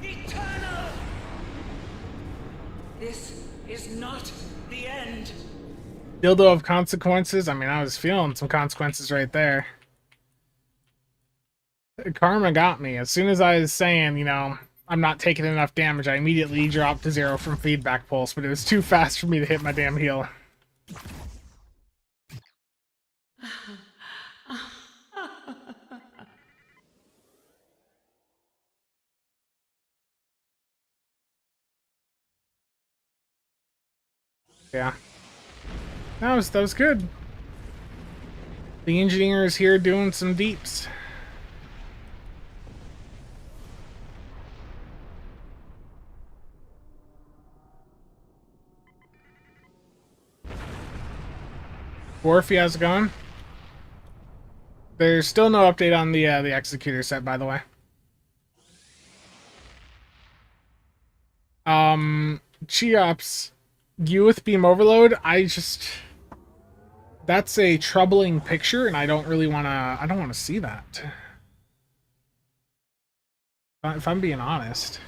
eternal! This is not the end. Dildo of consequences. I mean, I was feeling some consequences right there. Karma got me. As soon as I was saying, you know, I'm not taking enough damage, I immediately dropped to 0 from feedback pulse, but it was too fast for me to hit my damn heal. Yeah. That was good. The engineer is here doing some deeps. Dwarfy, how's it going? There's still no update on the executor set, by the way. Cheops, Youth Beam Overload, that's a troubling picture, and I don't wanna see that. If I'm being honest.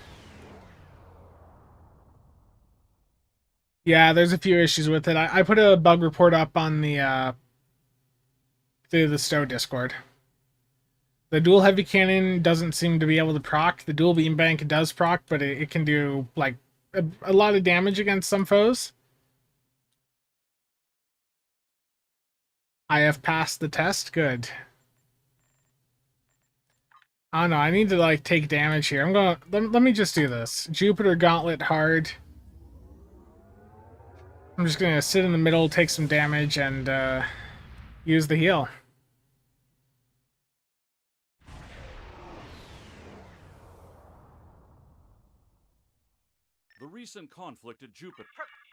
Yeah, there's a few issues with it. I put a bug report up on the Stowe Discord. The dual heavy cannon doesn't seem to be able to proc. The dual beam bank does proc, but it can do like a lot of damage against some foes. I have passed the test. Good. I don't know. I need to like take damage here. Let me just do this. Jupiter Gauntlet hard. I'm just gonna sit in the middle, take some damage, and use the heal. The recent conflict at Jupiter.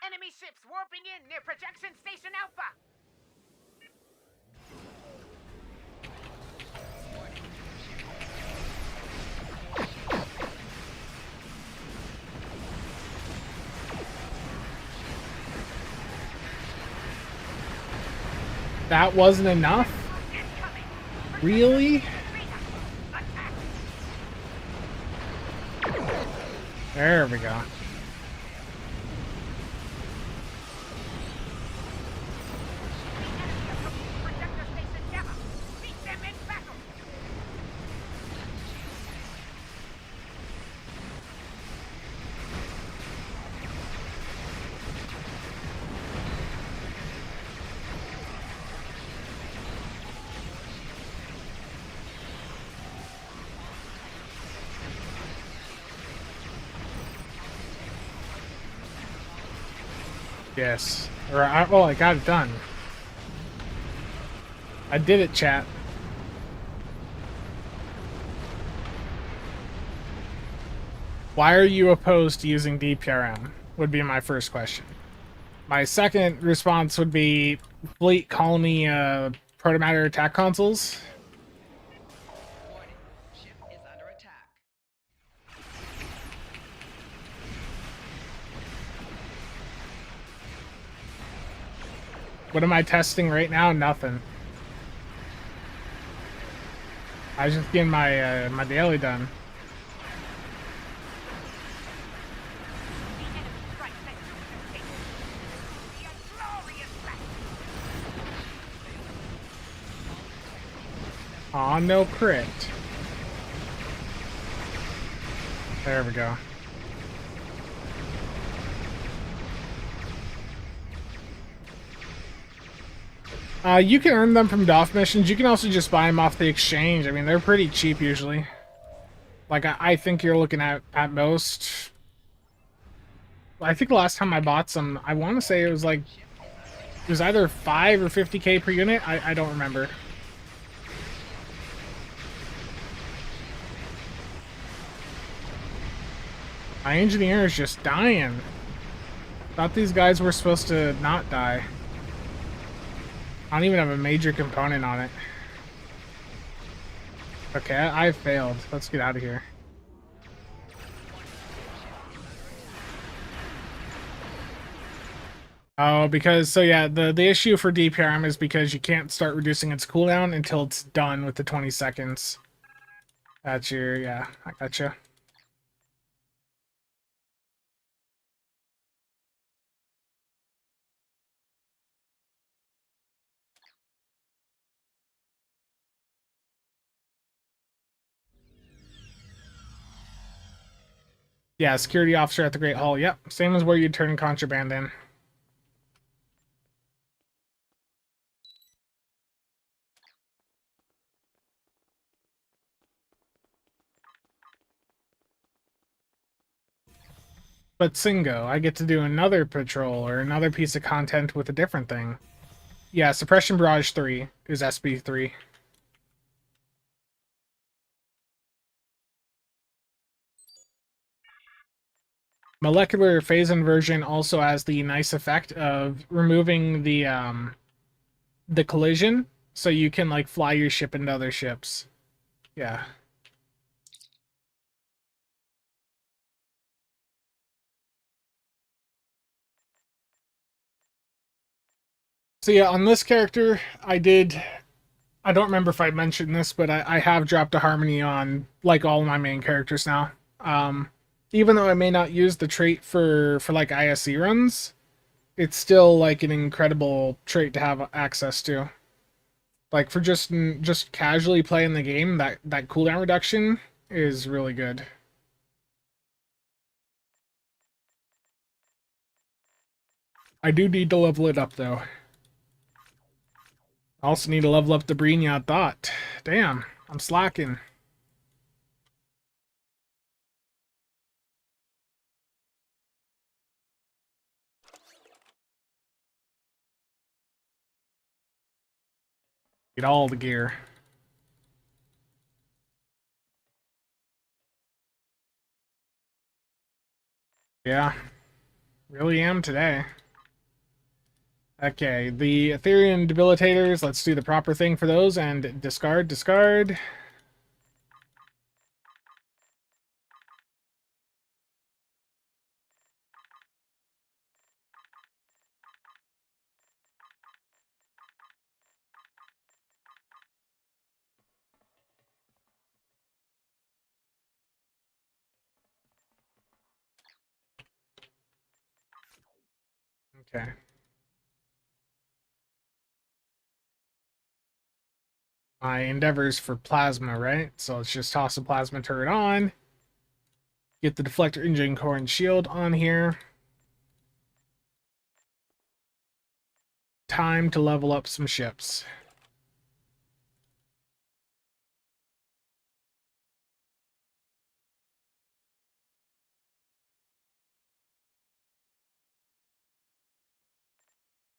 Enemy ships warping in near Projection Station Alpha. That wasn't enough? Really? There we go. Yes. Oh, I got it done. I did it, chat. Why are you opposed to using DPRM? Would be my first question. My second response would be fleet colony protomatter attack consoles. Warning. Ship is under attack. What am I testing right now? Nothing. I was just getting my my daily done. The enemy strike that Jupiter takes will be a glorious battle. Aw, no crit. There we go. You can earn them from DOF missions. You can also just buy them off the exchange. I mean, they're pretty cheap usually. Like, I think you're looking at most... I think the last time I bought some, I want to say it was like... It was either 5 or 50k per unit. I don't remember. My engineer is just dying. Thought these guys were supposed to not die. I don't even have a major component on it. Okay, I failed. Let's get out of here. Oh, because, so yeah, the issue for DPRM is because you can't start reducing its cooldown until it's done with the 20 seconds. That's your, yeah, I gotcha. Yeah, security officer at the Great Hall. Yep, same as where you'd turn contraband in. But Singo, I get to do another patrol or another piece of content with a different thing. Yeah, Suppression Barrage 3 is SB3. Molecular phase inversion also has the nice effect of removing the collision, so you can like fly your ship into other ships. Yeah. So yeah, on this character, I don't remember if I mentioned this, but I have dropped a harmony on like all my main characters now. Even though I may not use the trait for like ISE runs, it's still like an incredible trait to have access to. Like for just casually playing the game, that cooldown reduction is really good. I do need to level it up though. I also need to level up the Brignac Dot. Damn, I'm slacking. Get all the gear. Yeah, really am today. Okay, the Ethereum Debilitators, let's do the proper thing for those and discard. Okay. My endeavors for plasma, right? So let's just toss a plasma turret on. Get the deflector engine core and shield on here. Time to level up some ships.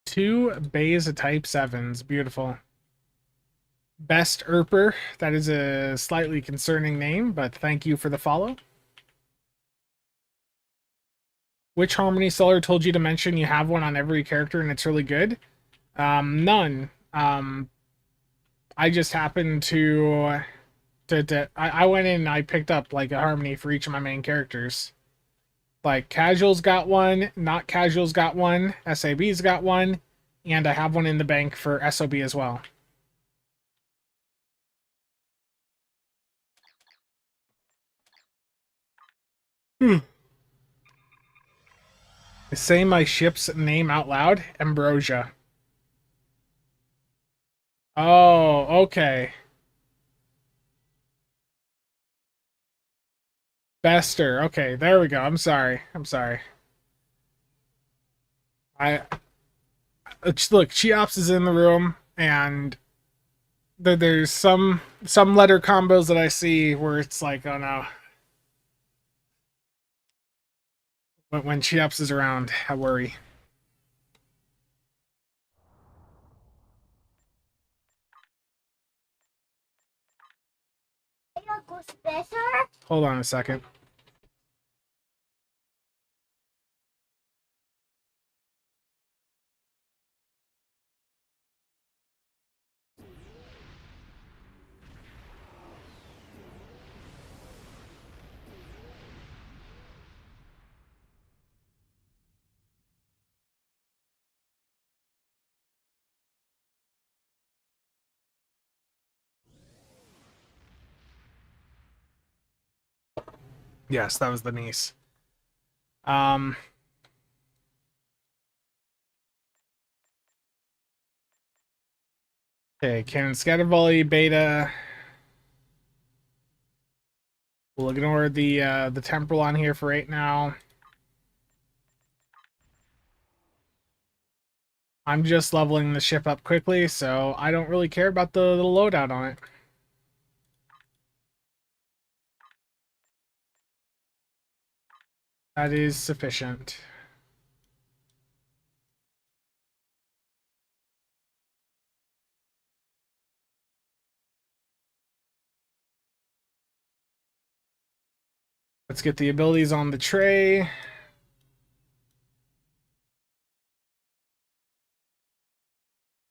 Two Beza Type 7s. Beautiful. Best Erper. That is a slightly concerning name, but thank you for the follow. Which Harmony seller told you to mention you have one on every character and it's really good? None. I just happened to I went in and I picked up like a Harmony for each of my main characters. Like Casual's got one, Not Casual's got one, SAB's got one, and I have one in the bank for SOB as well. Say my ship's name out loud. Ambrosia. Oh, okay. Bester. Okay, there we go. I'm sorry. Look, Cheops is in the room, and there's some letter combos that I see where it's like, oh no. When Cheops is around, I worry. Hold on a second. Yes, that was the niece. Okay, cannon scatter volley beta. We'll ignore the temporal on here for right now. I'm just leveling the ship up quickly, so I don't really care about the loadout on it. That is sufficient. Let's get the abilities on the tray.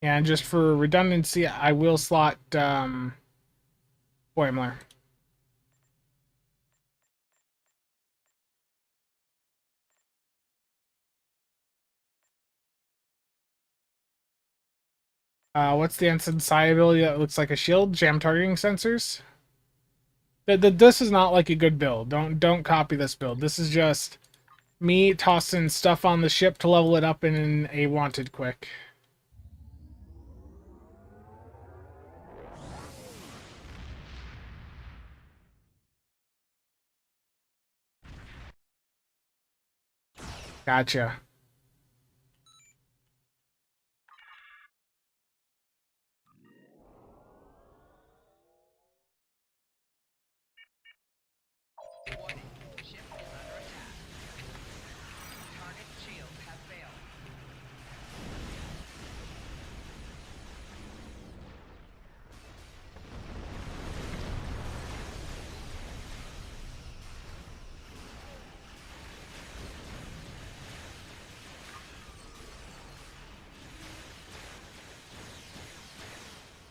And just for redundancy, I will slot Boimler. What's the Ensign Psi ability that looks like a shield? Jam targeting sensors? This is not like a good build. Don't copy this build. This is just me tossing stuff on the ship to level it up in a wanted quick. Gotcha.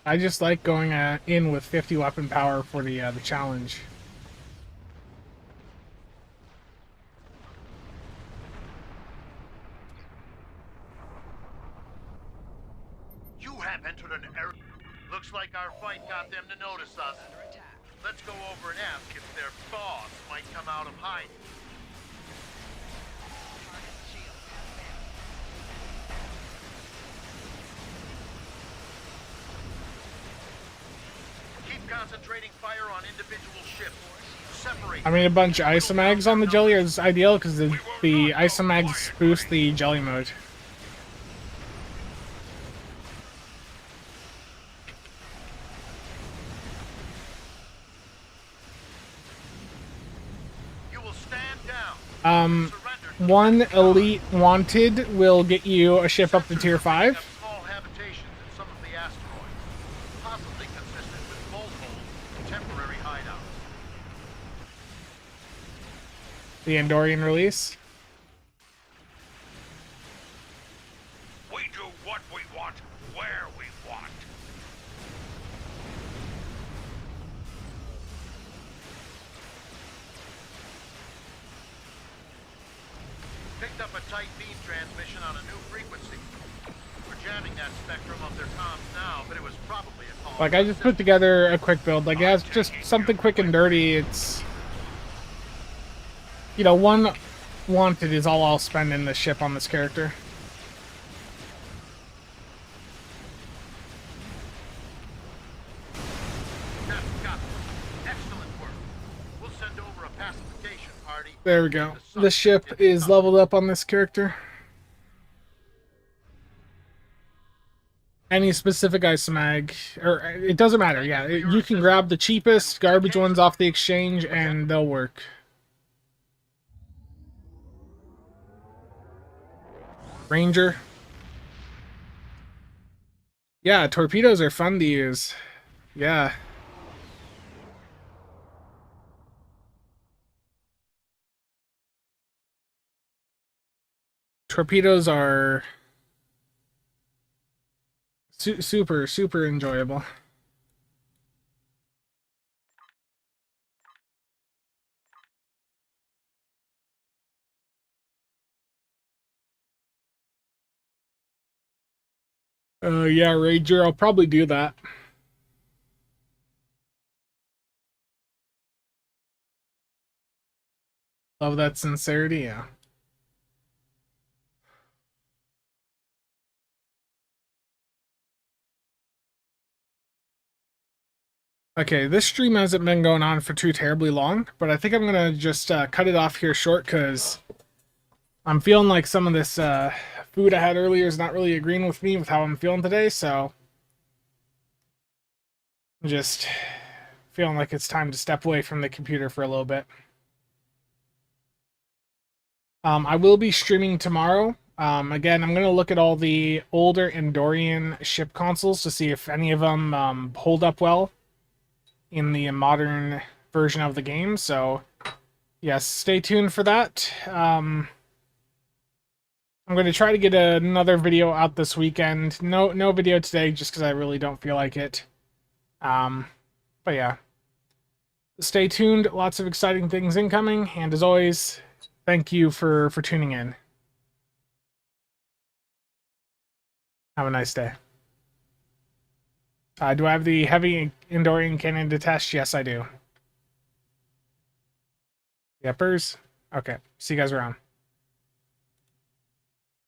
I just like going in with 50 weapon power for the challenge. You have entered an error. Looks like our fight got them to notice us. Let's go over and ask if their boss might come out of hiding. Keep concentrating fire on individual ships. Separate. I mean, a bunch of isomags on the jelly is ideal because the isomags boost the jelly mode. You will stand down. One elite wanted will get you a ship up to tier 5. Small habitations in some of the asteroids, possibly consistent with bolt holes and temporary hideouts. The Andorian release. We do what we want, where we want. Picked up a tight beam transmission on a new frequency. We're jamming that spectrum of their comms now, but it was probably a call. Like, I just put together a quick build. Like, it has just something quick and dirty. It's... You know, one wanted is all I'll spend in the ship on this character. Excellent work. We'll send over a pacification party. There we go. The ship is leveled up on this character. Any specific ISOMAG, or it doesn't matter, yeah. You can grab the cheapest garbage ones off the exchange and they'll work. Ranger. Yeah, torpedoes are fun to use. Yeah. Torpedoes are super enjoyable. Yeah, Ranger, I'll probably do that. Love that sincerity, yeah. Okay, this stream hasn't been going on for too terribly long, but I think I'm gonna just cut it off here short because I'm feeling like some of this food I had earlier is not really agreeing with me with how I'm feeling today, so I'm just feeling like it's time to step away from the computer for a little bit. I will be streaming tomorrow. Again, I'm going to look at all the older Andorian ship consoles to see if any of them hold up well in the modern version of the game. So, yes, stay tuned for that. I'm going to try to get another video out this weekend. No video today, just because I really don't feel like it. But yeah, stay tuned. Lots of exciting things incoming, and as always, thank you for tuning in. Have a nice day. Do I have the heavy Andorian cannon to test? Yes, I do. Yepers? Okay. See you guys around.